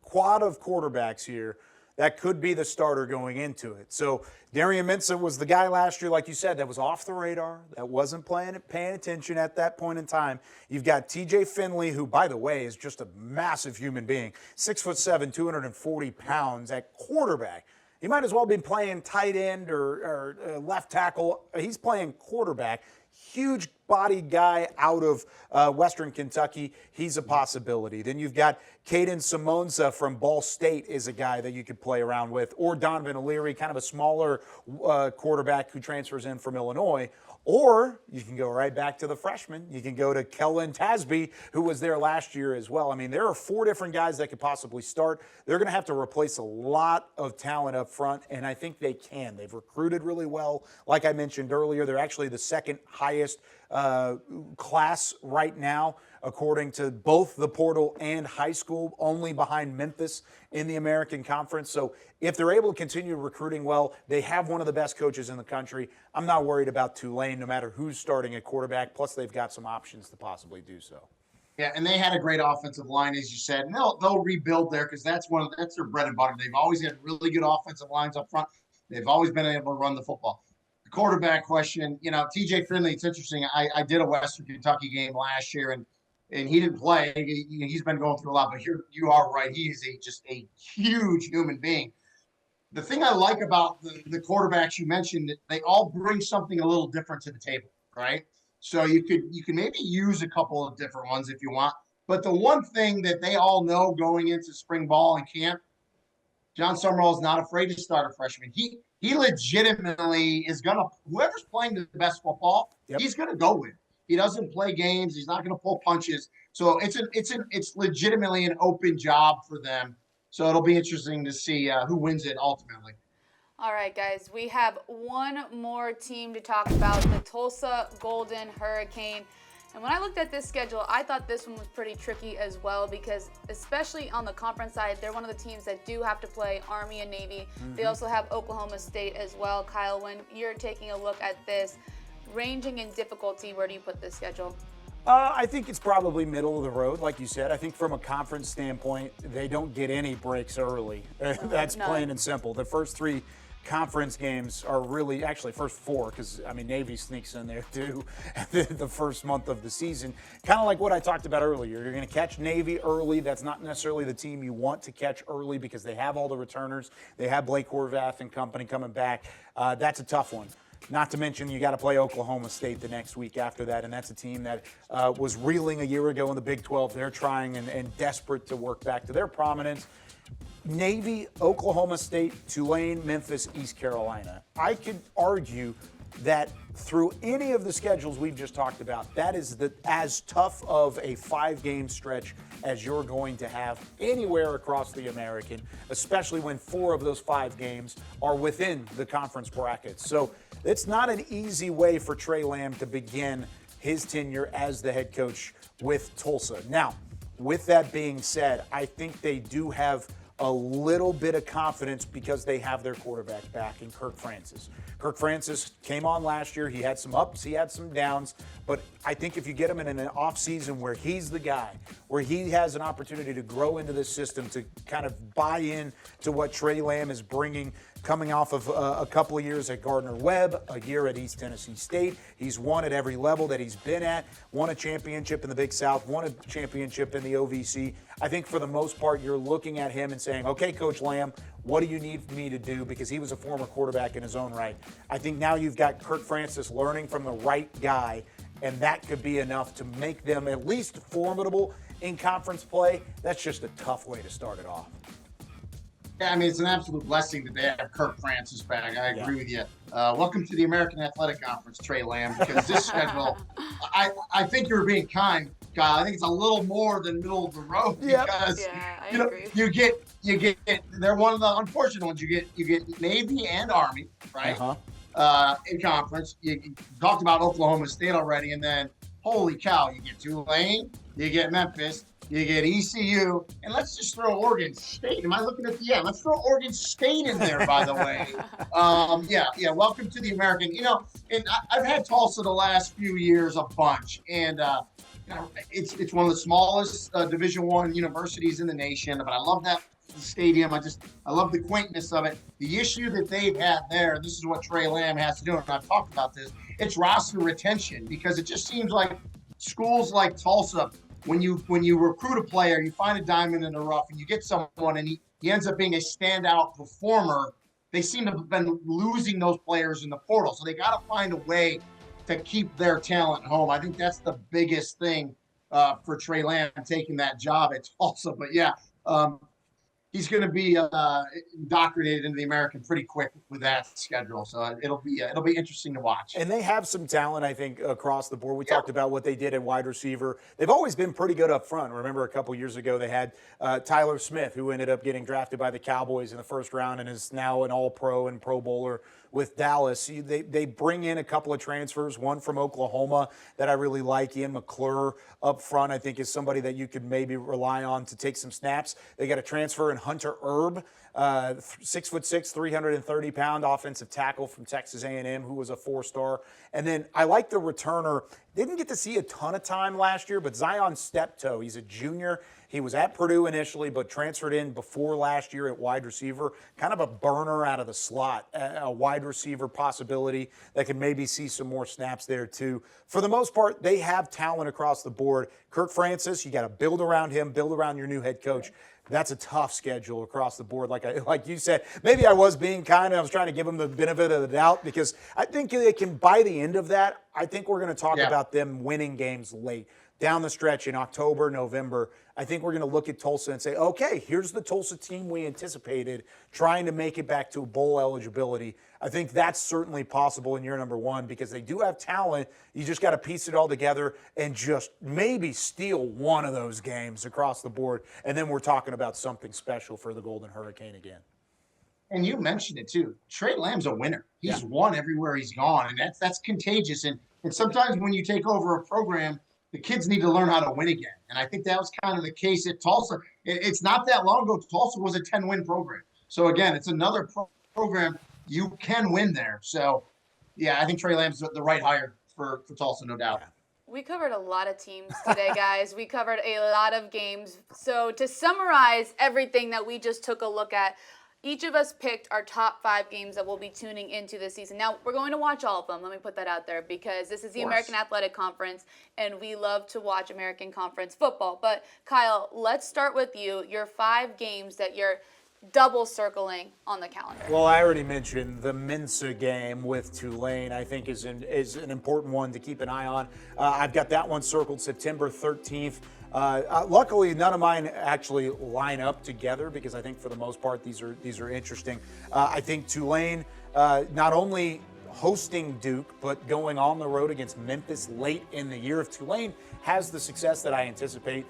quad of quarterbacks here that could be the starter going into it. So Darian Minson was the guy last year, like you said, that was off the radar, that wasn't paying attention at that point in time. You've got TJ Finley, who, by the way, is just a massive human being, 6'7", 240 pounds at quarterback. He might as well be playing tight end or left tackle. He's playing quarterback. Huge body guy out of Western Kentucky. He's a possibility. Then you've got Caden Simonza from Ball State is a guy that you could play around with. Or Donovan O'Leary, kind of a smaller quarterback who transfers in from Illinois. Or you can go right back to the freshman. You can go to Kellen Tasby, who was there last year as well. I mean, there are 4 different guys that could possibly start. They're going to have to replace a lot of talent up front, and I think they can. They've recruited really well. Like I mentioned earlier, they're actually the second highest class right now, according to both the portal and high school, only behind Memphis in the American Conference. So if they're able to continue recruiting well, they have one of the best coaches in the country. I'm not worried about Tulane, no matter who's starting at quarterback. Plus, they've got some options to possibly do so. Yeah, and they had a great offensive line, as you said, and they'll rebuild there because that's their bread and butter. They've always had really good offensive lines up front. They've always been able to run the football. The quarterback question, you know, TJ Finley, it's interesting. I did a Western Kentucky game last year, and he didn't play. He's been going through a lot, but you are right. He is just a huge human being. The thing I like about the quarterbacks you mentioned, they all bring something a little different to the table, right? So you can maybe use a couple of different ones if you want. But the one thing that they all know going into spring ball and camp, John Summerall is not afraid to start a freshman. He legitimately is gonna, whoever's playing the best football, he's gonna go with. He doesn't play games. He's not gonna pull punches. So it's legitimately an open job for them. So it'll be interesting to see who wins it ultimately. All right, guys, we have one more team to talk about, the Tulsa Golden Hurricane. And when I looked at this schedule, I thought this one was pretty tricky as well because especially on the conference side, they're one of the teams that do have to play Army and Navy. Mm-hmm. They also have Oklahoma State as well. Kyle, when you're taking a look at this, ranging in difficulty, where do you put this schedule? I think it's probably middle of the road, like you said. I think from a conference standpoint, they don't get any breaks early. That's plain and simple. The first 3 conference games are really, actually first 4, because, I mean, Navy sneaks in there too, the first month of the season. Kind of like what I talked about earlier. You're going to catch Navy early. That's not necessarily the team you want to catch early because they have all the returners. They have Blake Horvath and company coming back. That's a tough one. Not to mention, you got to play Oklahoma State the next week after that, and that's a team that was reeling a year ago in the Big 12. They're trying and desperate to work back to their prominence. Navy, Oklahoma State, Tulane, Memphis, East Carolina. I could argue that through any of the schedules we've just talked about, that is as tough of a 5-game stretch as you're going to have anywhere across the American, especially when 4 of those 5 games are within the conference brackets. So it's not an easy way for Trey Lamb to begin his tenure as the head coach with Tulsa. Now, with that being said, I think they do have a little bit of confidence because they have their quarterback back in Kirk Francis. Kirk Francis came on last year. He had some ups, he had some downs, but I think if you get him in an offseason where he's the guy, where he has an opportunity to grow into this system, to kind of buy in to what Trey Lamb is bringing, coming off of a couple of years at Gardner-Webb, a year at East Tennessee State. He's won at every level that he's been at, won a championship in the Big South, won a championship in the OVC. I think for the most part, you're looking at him and saying, okay, Coach Lamb, what do you need me to do? Because he was a former quarterback in his own right. I think now you've got Kirk Francis learning from the right guy, and that could be enough to make them at least formidable in conference play. That's just a tough way to start it off. Yeah, I mean, it's an absolute blessing that they have Kirk Francis back. I agree with you. Welcome to the American Athletic Conference, Trey Lamb, because this schedule, I think you were being kind. Kyle. I think it's a little more than middle of the road because Yeah, I you know agree. you get they're one of the unfortunate ones. You get Navy and Army, right? In conference. You talked about Oklahoma State already, and then holy cow, you get Tulane, you get Memphis, you get ECU, and let's just throw Oregon State. Am I looking at the let's throw Oregon State in there, by the way. Welcome to the American. And I've had Tulsa the last few years a bunch, and it's one of the smallest Division I universities in the nation. But I love that stadium. I love the quaintness of it. The issue that they've had there, this is what Trey Lamb has to do, and I've talked about this, it's roster retention, because it just seems like schools like Tulsa, when you recruit a player, you find a diamond in the rough and you get someone and he ends up being a standout performer, they seem to have been losing those players in the portal. So they got to find a way to keep their talent home. I think that's the biggest thing for Trey Lamb taking that job at Tulsa. But he's going to be indoctrinated into the American pretty quick with that schedule. So it'll be interesting to watch. And they have some talent, I think, across the board. We talked about what they did at wide receiver. They've always been pretty good up front. Remember a couple years ago they had Tyler Smith, who ended up getting drafted by the Cowboys in the first round and is now an All-Pro and Pro Bowler with Dallas. They bring in a couple of transfers, one from Oklahoma that I really like. Ian McClure up front, I think, is somebody that you could maybe rely on to take some snaps. They got a transfer in Hunter Erb, 6'6", 330-pound offensive tackle from Texas A&M, who was a 4-star. And then I like the returner. Didn't get to see a ton of time last year, but Zion Steptoe, he's a junior. He was at Purdue initially, but transferred in before last year at wide receiver. Kind of a burner out of the slot, a wide receiver possibility that can maybe see some more snaps there too. For the most part, they have talent across the board. Kirk Francis, you got to build around him, build around your new head coach. That's a tough schedule across the board. Like you said, maybe I was being kind. I was trying to give them the benefit of the doubt because I think they can, by the end of that, I think we're going to talk about them winning games late. Down the stretch in October, November, I think we're going to look at Tulsa and say, okay, here's the Tulsa team we anticipated trying to make it back to bowl eligibility. I think that's certainly possible in year number one because they do have talent. You just got to piece it all together and just maybe steal one of those games across the board. And then we're talking about something special for the Golden Hurricane again. And you mentioned it too. Trey Lamb's a winner. He's won everywhere he's gone, and that's contagious. And sometimes when you take over a program, the kids need to learn how to win again. And I think that was kind of the case at Tulsa. It's not that long ago. Tulsa was a 10-win program. So, again, it's another program you can win there. So, I think Trey Lamb's the right hire for Tulsa, no doubt. We covered a lot of teams today, guys. We covered a lot of games. So, to summarize everything that we just took a look at, each of us picked our top 5 games that we'll be tuning into this season. Now, we're going to watch all of them. Let me put that out there because this is the American Athletic Conference, and we love to watch American Conference football. But, Kyle, let's start with you. Your 5 games that you're double circling on the calendar. Well, I already mentioned the Mensa game with Tulane, I think is an important one to keep an eye on. I've got that one circled September 13th. Luckily, none of mine actually line up together because I think for the most part these are interesting. I think Tulane not only hosting Duke but going on the road against Memphis late in the year. If Tulane has the success that I anticipate,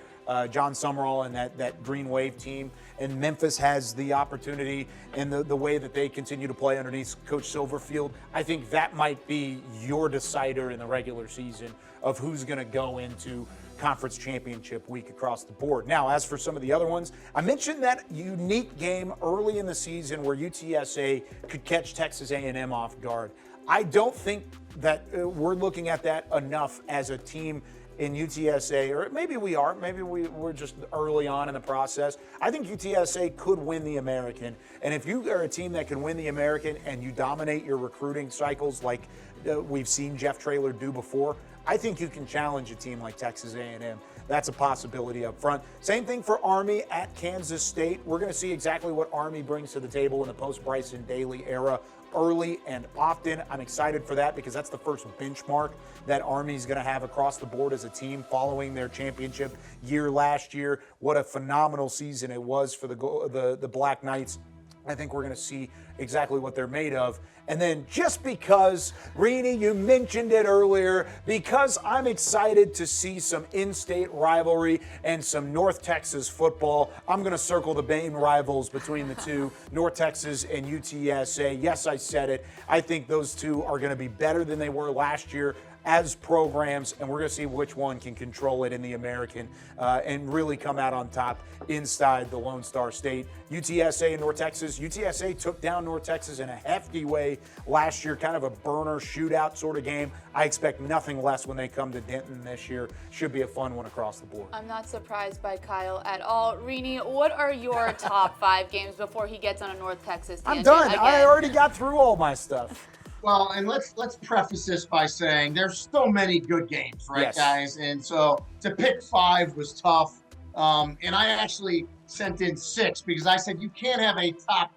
John Summerall and that Green Wave team, and Memphis has the opportunity and the way that they continue to play underneath Coach Silverfield, I think that might be your decider in the regular season of who's going to go into conference championship week across the board. Now, as for some of the other ones, I mentioned that unique game early in the season where UTSA could catch Texas A&M off guard. I don't think that we're looking at that enough as a team in UTSA, or maybe we are. Maybe we're just early on in the process. I think UTSA could win the American. And if you are a team that can win the American and you dominate your recruiting cycles like we've seen Jeff Traylor do before, I think you can challenge a team like Texas A&M. That's a possibility up front. Same thing for Army at Kansas State. We're going to see exactly what Army brings to the table in the post-Bryson Daly era early and often. I'm excited for that because that's the first benchmark that Army's going to have across the board as a team following their championship year last year. What a phenomenal season it was for the Black Knights. I think we're going to see exactly what they're made of. And then just because, Rene, you mentioned it earlier, because I'm excited to see some in-state rivalry and some North Texas football, I'm going to circle the main rivals between the two, North Texas and UTSA. Yes, I said it. I think those two are going to be better than they were last year as programs, and we're going to see which one can control it in the American and really come out on top inside the Lone Star State. UTSA and North Texas. UTSA took down North Texas in a hefty way last year, kind of a burner shootout sort of game. I expect nothing less when they come to Denton this year. Should be a fun one across the board. I'm not surprised by Kyle at all. Rene, what are your top 5 games before he gets on a North Texas tangent? I'm done. Again? I already got through all my stuff. Well, and let's preface this by saying there's so many good games, right, Yes. guys? And so to pick 5 was tough. And I actually sent in 6 because I said you can't have a top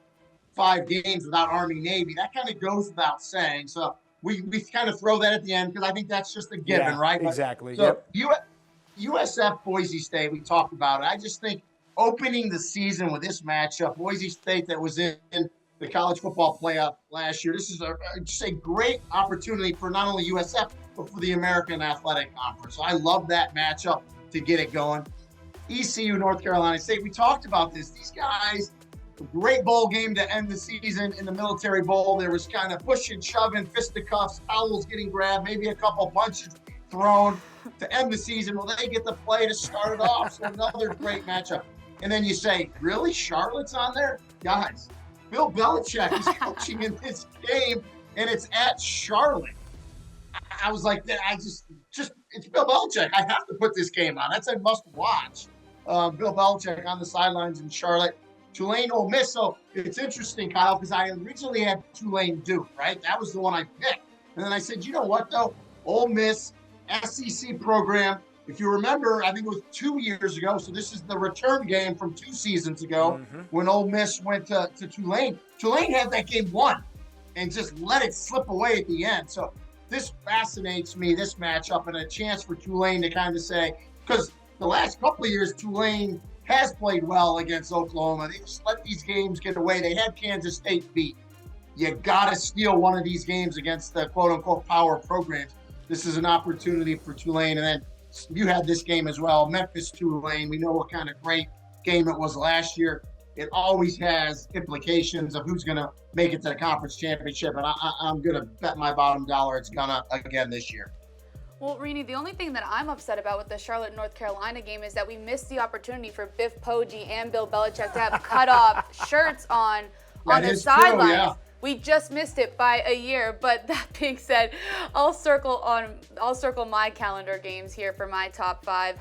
5 games without Army-Navy. That kind of goes without saying. So we kind of throw that at the end because I think that's just a given, Yeah, right? exactly. So USF Boise State, we talked about it. I just think opening the season with this matchup, Boise State that was in the college football playoff last year. This is just a great opportunity for not only USF, but for the American Athletic Conference. So I love that matchup to get it going. ECU, North Carolina State, we talked about this. These guys, a great bowl game to end the season in the Military Bowl. There was kind of pushing, shoving, fisticuffs, towels getting grabbed, maybe a couple punches thrown to end the season. Well, they get the play to start it off. So another great matchup. And then you say, really? Charlotte's on there? Guys, Bill Belichick is coaching in this game, and it's at Charlotte. I was like, it's Bill Belichick. I have to put this game on. That's a must-watch. Bill Belichick on the sidelines in Charlotte. Tulane, Ole Miss. So it's interesting, Kyle, because I originally had Tulane Duke, right? That was the one I picked. And then I said, you know what, though? Ole Miss, SEC program. If you remember, I think it was 2 years ago, so this is the return game from 2 seasons ago when Ole Miss went to Tulane. Tulane had that game won and just let it slip away at the end. So this fascinates me, this matchup, and a chance for Tulane to kind of say, because the last couple of years, Tulane has played well against Oklahoma. They just let these games get away. They had Kansas State beat. You got to steal one of these games against the quote-unquote power programs. This is an opportunity for Tulane. And then you had this game as well, Memphis, Tulane. We know what kind of great game it was last year. It always has implications of who's going to make it to the conference championship, and I'm going to bet my bottom dollar it's going to again this year. Well, Rene, the only thing that I'm upset about with the Charlotte, North Carolina game is that we missed the opportunity for Biff Poggi and Bill Belichick to have cut-off shirts on the sidelines. Yeah. We just missed it by a year, but that being said, I'll circle my calendar games here for my top 5.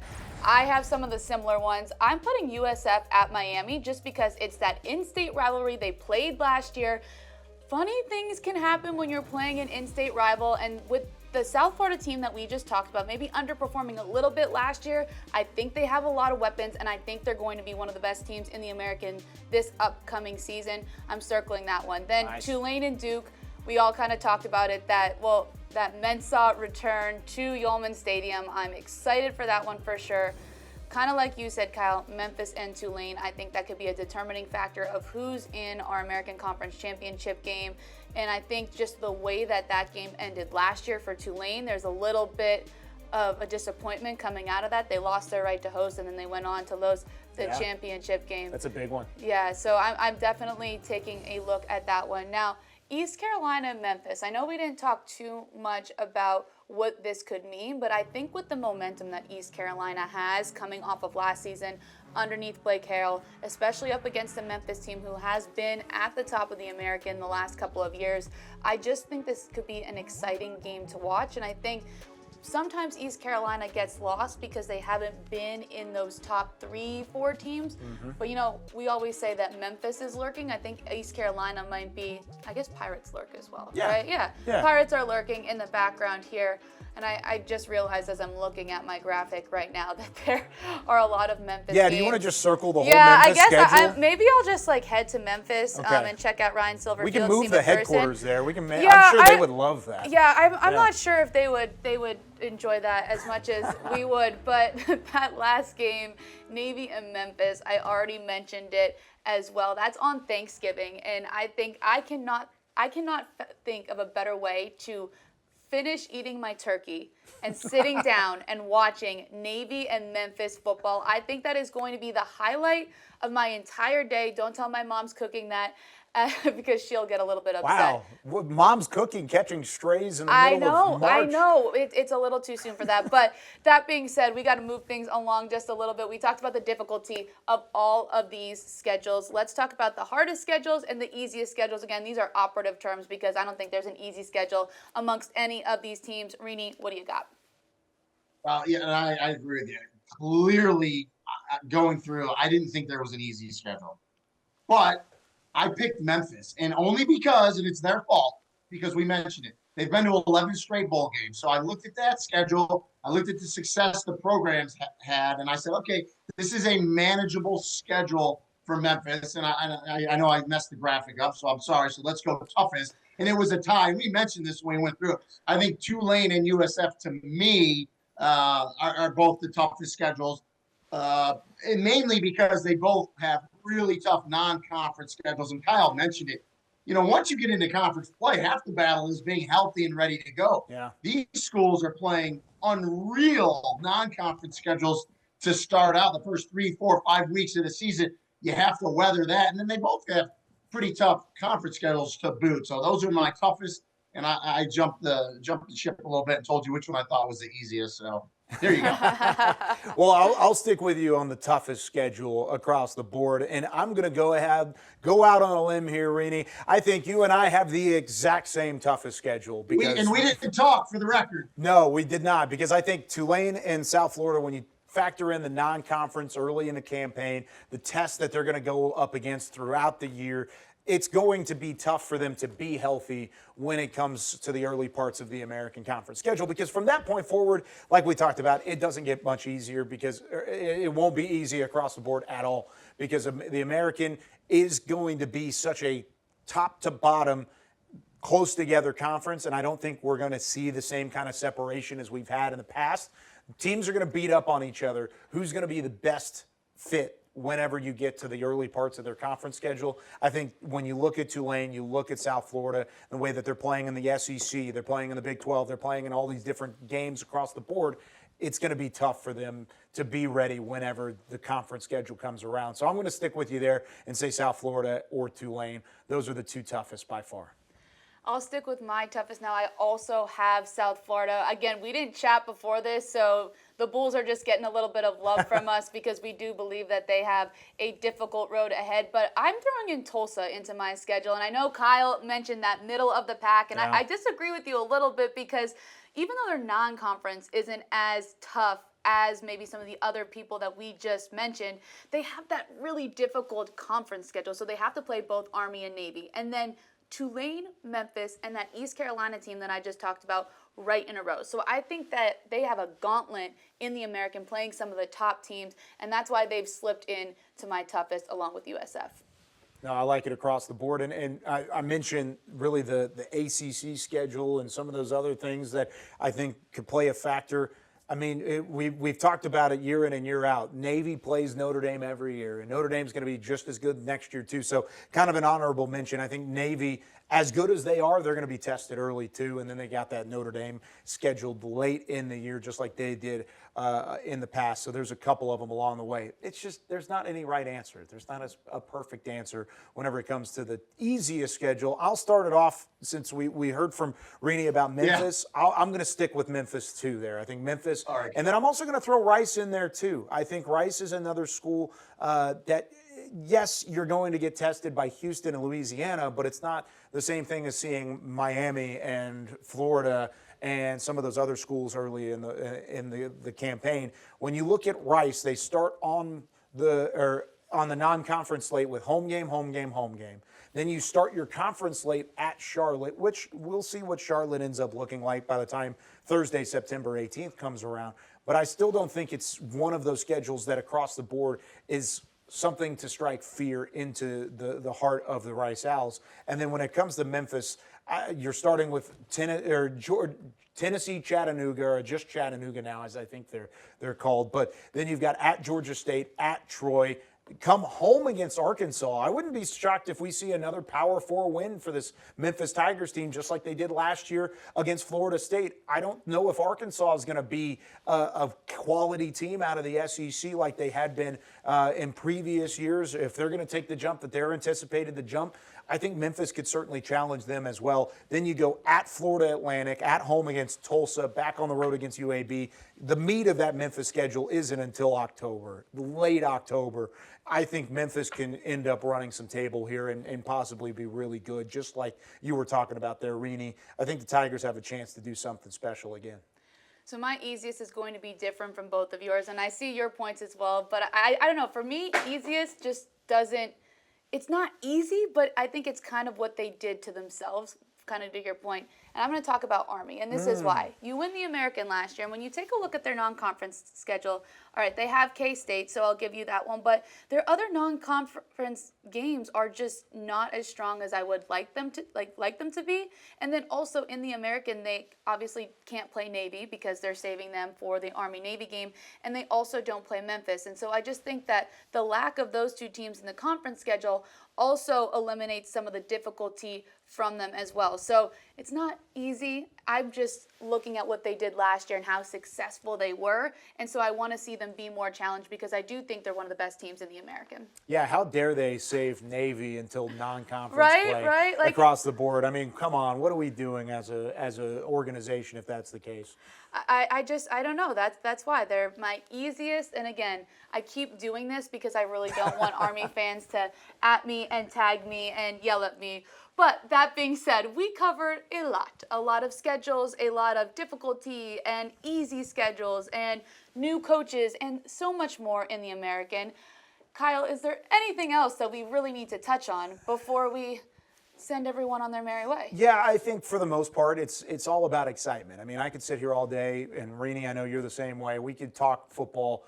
I have some of the similar ones. I'm putting USF at Miami just because it's that in-state rivalry they played last year. Funny things can happen when you're playing an in-state rival, and with the South Florida team that we just talked about, maybe underperforming a little bit last year, I think they have a lot of weapons, and I think they're going to be one of the best teams in the American this upcoming season. I'm circling that one. Then nice. Tulane and Duke, we all kind of talked about it, that Mensa return to Youmans Stadium. I'm excited for that one for sure. Kind of like you said, Kyle, Memphis and Tulane, I think that could be a determining factor of who's in our American Conference Championship game. And I think just the way that game ended last year for Tulane, there's a little bit of a disappointment coming out of that. They lost their right to host, and then they went on to lose the championship game. That's a big one. Yeah, so I'm definitely taking a look at that one. Now, East Carolina and Memphis. I know we didn't talk too much about what this could mean, but I think with the momentum that East Carolina has coming off of last season underneath Blake Harrell, especially up against the Memphis team who has been at the top of the American the last couple of years, I just think this could be an exciting game to watch. And I think sometimes East Carolina gets lost because they haven't been in those top 3-4 teams. But, we always say that Memphis is lurking. I think East Carolina might be, I guess Pirates lurk as well, right? Yeah. Pirates are lurking in the background here. And I just realized as I'm looking at my graphic right now that there are a lot of Memphis games. Do you want to just circle the whole Memphis schedule? Yeah, I guess maybe I'll just head to Memphis and check out Ryan Silverfield. We can move the headquarters there. I'm sure they would love that. Yeah, I'm not sure if they would enjoy that as much as we would, but that last game, Navy and Memphis, I already mentioned it as well. That's on Thanksgiving, and I think I cannot think of a better way to finish eating my turkey and sitting down and watching Navy and Memphis football. I think that is going to be the highlight of my entire day. Don't tell my mom's cooking that because she'll get a little bit upset. Wow. Well, Mom's cooking, catching strays in the middle of March. I know. It's a little too soon for that. But that being said, we got to move things along just a little bit. We talked about the difficulty of all of these schedules. Let's talk about the hardest schedules and the easiest schedules. Again, these are operative terms because I don't think there's an easy schedule amongst any of these teams. Rene, what do you got? Yeah, and I agree with you. Clearly, going through, I didn't think there was an easy schedule. But I picked Memphis, and only because, and it's their fault, because we mentioned it. They've been to 11 straight bowl games. So I looked at that schedule. I looked at the success the programs had, and I said, okay, this is a manageable schedule for Memphis. And I know I messed the graphic up, so I'm sorry. So let's go toughest. And it was a tie. We mentioned this when we went through it. I think Tulane and USF, to me, are both the toughest schedules. And mainly because they both have really tough non-conference schedules. And Kyle mentioned it. Once you get into conference play, half the battle is being healthy and ready to go. Yeah. These schools are playing unreal non-conference schedules to start out the first 3, 4, 5 weeks of the season. You have to weather that. And then they both have pretty tough conference schedules to boot. So those are my toughest. And I jumped the ship a little bit and told you which one I thought was the easiest. So there you go. Well, I'll stick with you on the toughest schedule across the board, and I'm going to go out on a limb here, Rene. I think you and I have the exact same toughest schedule. Because we didn't talk, for the record. No, we did not, because I think Tulane and South Florida, when you factor in the non-conference early in the campaign, the tests that they're going to go up against throughout the year, it's going to be tough for them to be healthy when it comes to the early parts of the American Conference schedule, because from that point forward, like we talked about, it doesn't get much easier, because it won't be easy across the board at all, because the American is going to be such a top to bottom close together conference, and I don't think we're going to see the same kind of separation as we've had in the past. Teams are going to beat up on each other. Who's going to be the best fit whenever you get to the early parts of their conference schedule? I think when you look at Tulane, you look at South Florida, the way that they're playing in the SEC, they're playing in the Big 12, they're playing in all these different games across the board, it's going to be tough for them to be ready whenever the conference schedule comes around. So I'm going to stick with you there and say South Florida or Tulane. Those are the two toughest by far. I'll stick with my toughest now. I also have South Florida. Again, we didn't chat before this, so the Bulls are just getting a little bit of love from us because we do believe that they have a difficult road ahead. But I'm throwing in Tulsa into my schedule. And I know Kyle mentioned that middle of the pack, and I disagree with you a little bit, because even though their non-conference isn't as tough as maybe some of the other people that we just mentioned, they have that really difficult conference schedule. So they have to play both Army and Navy. And then Tulane, Memphis, and that East Carolina team that I just talked about right in a row. So I think that they have a gauntlet in the American playing some of the top teams, and that's why they've slipped in to my toughest along with USF. No, I like it across the board. And I mentioned really the ACC schedule and some of those other things that I think could play a factor. I mean, we've talked about it year in and year out. Navy plays Notre Dame every year, and Notre Dame's going to be just as good next year, too. So kind of an honorable mention. I think Navy, as good as they are, they're going to be tested early, too. And then they got that Notre Dame scheduled late in the year, just like they did in the past. So there's a couple of them along the way. It's just there's not any right answer. There's not a perfect answer whenever it comes to the easiest schedule. I'll start it off, since we heard from Rene about Memphis. Yeah. I'm going to stick with Memphis, too, there. I think Memphis. All right. And then I'm also going to throw Rice in there, too. I think Rice is another school that, yes, you're going to get tested by Houston and Louisiana, but it's not the same thing as seeing Miami and Florida and some of those other schools early in the campaign. When you look at Rice, they start on the non-conference slate with home game, home game, home game. Then you start your conference slate at Charlotte, which we'll see what Charlotte ends up looking like by the time Thursday, September 18th comes around. But I still don't think it's one of those schedules that across the board is something to strike fear into the heart of the Rice Owls. And then when it comes to Memphis, You're starting with Tennessee, Chattanooga, or just Chattanooga now, as I think they're called. But then you've got at Georgia State, at Troy. Come home against Arkansas. I wouldn't be shocked if we see another Power 4 win for this Memphis Tigers team, just like they did last year against Florida State. I don't know if Arkansas is going to be a quality team out of the SEC like they had been in previous years. If they're going to take the jump that they're anticipated to jump, I think Memphis could certainly challenge them as well. Then you go at Florida Atlantic, at home against Tulsa, back on the road against UAB. The meat of that Memphis schedule isn't until October, late October. I think Memphis can end up running some table here and possibly be really good, just like you were talking about there, Rene. I think the Tigers have a chance to do something special again. So my easiest is going to be different from both of yours, and I see your points as well. But I don't know. For me, easiest just doesn't. It's not easy, but I think it's kind of what they did to themselves, kind of to your point. And I'm going to talk about Army, and this is why. You win the American last year, and when you take a look at their non-conference schedule, all right, they have K-State, so I'll give you that one, but their other non-conference games are just not as strong as I would like them to be. And then also in the American, they obviously can't play Navy because they're saving them for the Army-Navy game, and they also don't play Memphis. And so I just think that the lack of those two teams in the conference schedule also eliminates some of the difficulty from them as well. So it's not easy. I'm just looking at what they did last year and how successful they were. And so I want to see them be more challenged because I do think they're one of the best teams in the American. Yeah, how dare they save Navy until non-conference play like, across the board? I mean, come on, what are we doing as a organization if that's the case? I don't know. That's why they're my easiest. And again, I keep doing this because I really don't want Army fans to at me and tag me and yell at me. But that being said, we covered a lot of schedules, a lot of difficulty and easy schedules and new coaches and so much more in the American. Kyle, is there anything else that we really need to touch on before we send everyone on their merry way? Yeah, I think for the most part, it's all about excitement. I mean, I could sit here all day, and Rene, I know you're the same way. We could talk football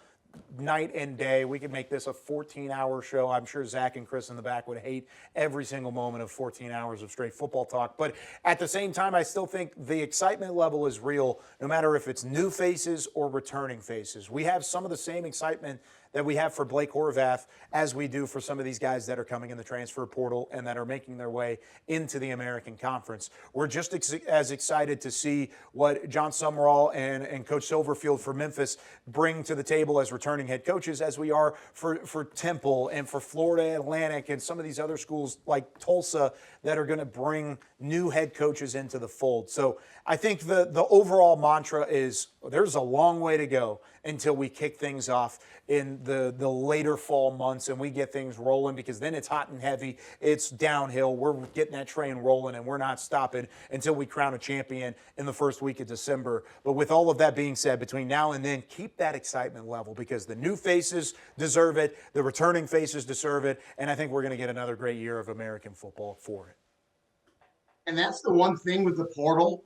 night and day. We could make this a 14-hour show. I'm sure Zach and Chris in the back would hate every single moment of 14 hours of straight football talk. But at the same time, I still think the excitement level is real, no matter if it's new faces or returning faces. We have some of the same excitement that we have for Blake Horvath as we do for some of these guys that are coming in the transfer portal and that are making their way into the American Conference. We're just as excited to see what John Summerall and Coach Silverfield for Memphis bring to the table as returning head coaches as we are for Temple and for Florida Atlantic and some of these other schools like Tulsa that are going to bring new head coaches into the fold. So I think the overall mantra is there's a long way to go until we kick things off in the later fall months and we get things rolling, because then it's hot and heavy. It's downhill. We're getting that train rolling and we're not stopping until we crown a champion in the first week of December. But with all of that being said, between now and then, keep that excitement level, because the new faces deserve it. The returning faces deserve it. And I think we're going to get another great year of American football for it. And that's the one thing with the portal.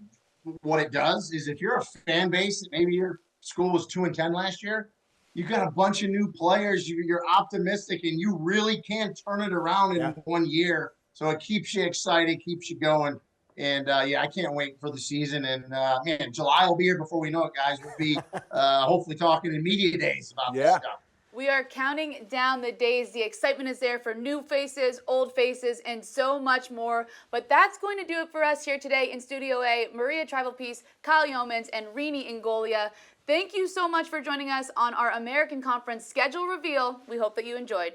What it does is if you're a fan base, maybe your school was 2-10 last year, you got a bunch of new players, you're optimistic, and you really can turn it around in 1 year. So it keeps you excited, keeps you going. And, I can't wait for the season. And, man, July will be here before we know it, guys. We'll be hopefully talking in media days about this stuff. We are counting down the days. The excitement is there for new faces, old faces, and so much more. But that's going to do it for us here today in Studio A. Maria Trivelpiece, Kyle Youmans, and Rene Ingoglia. Thank you so much for joining us on our American Conference schedule reveal. We hope that you enjoyed.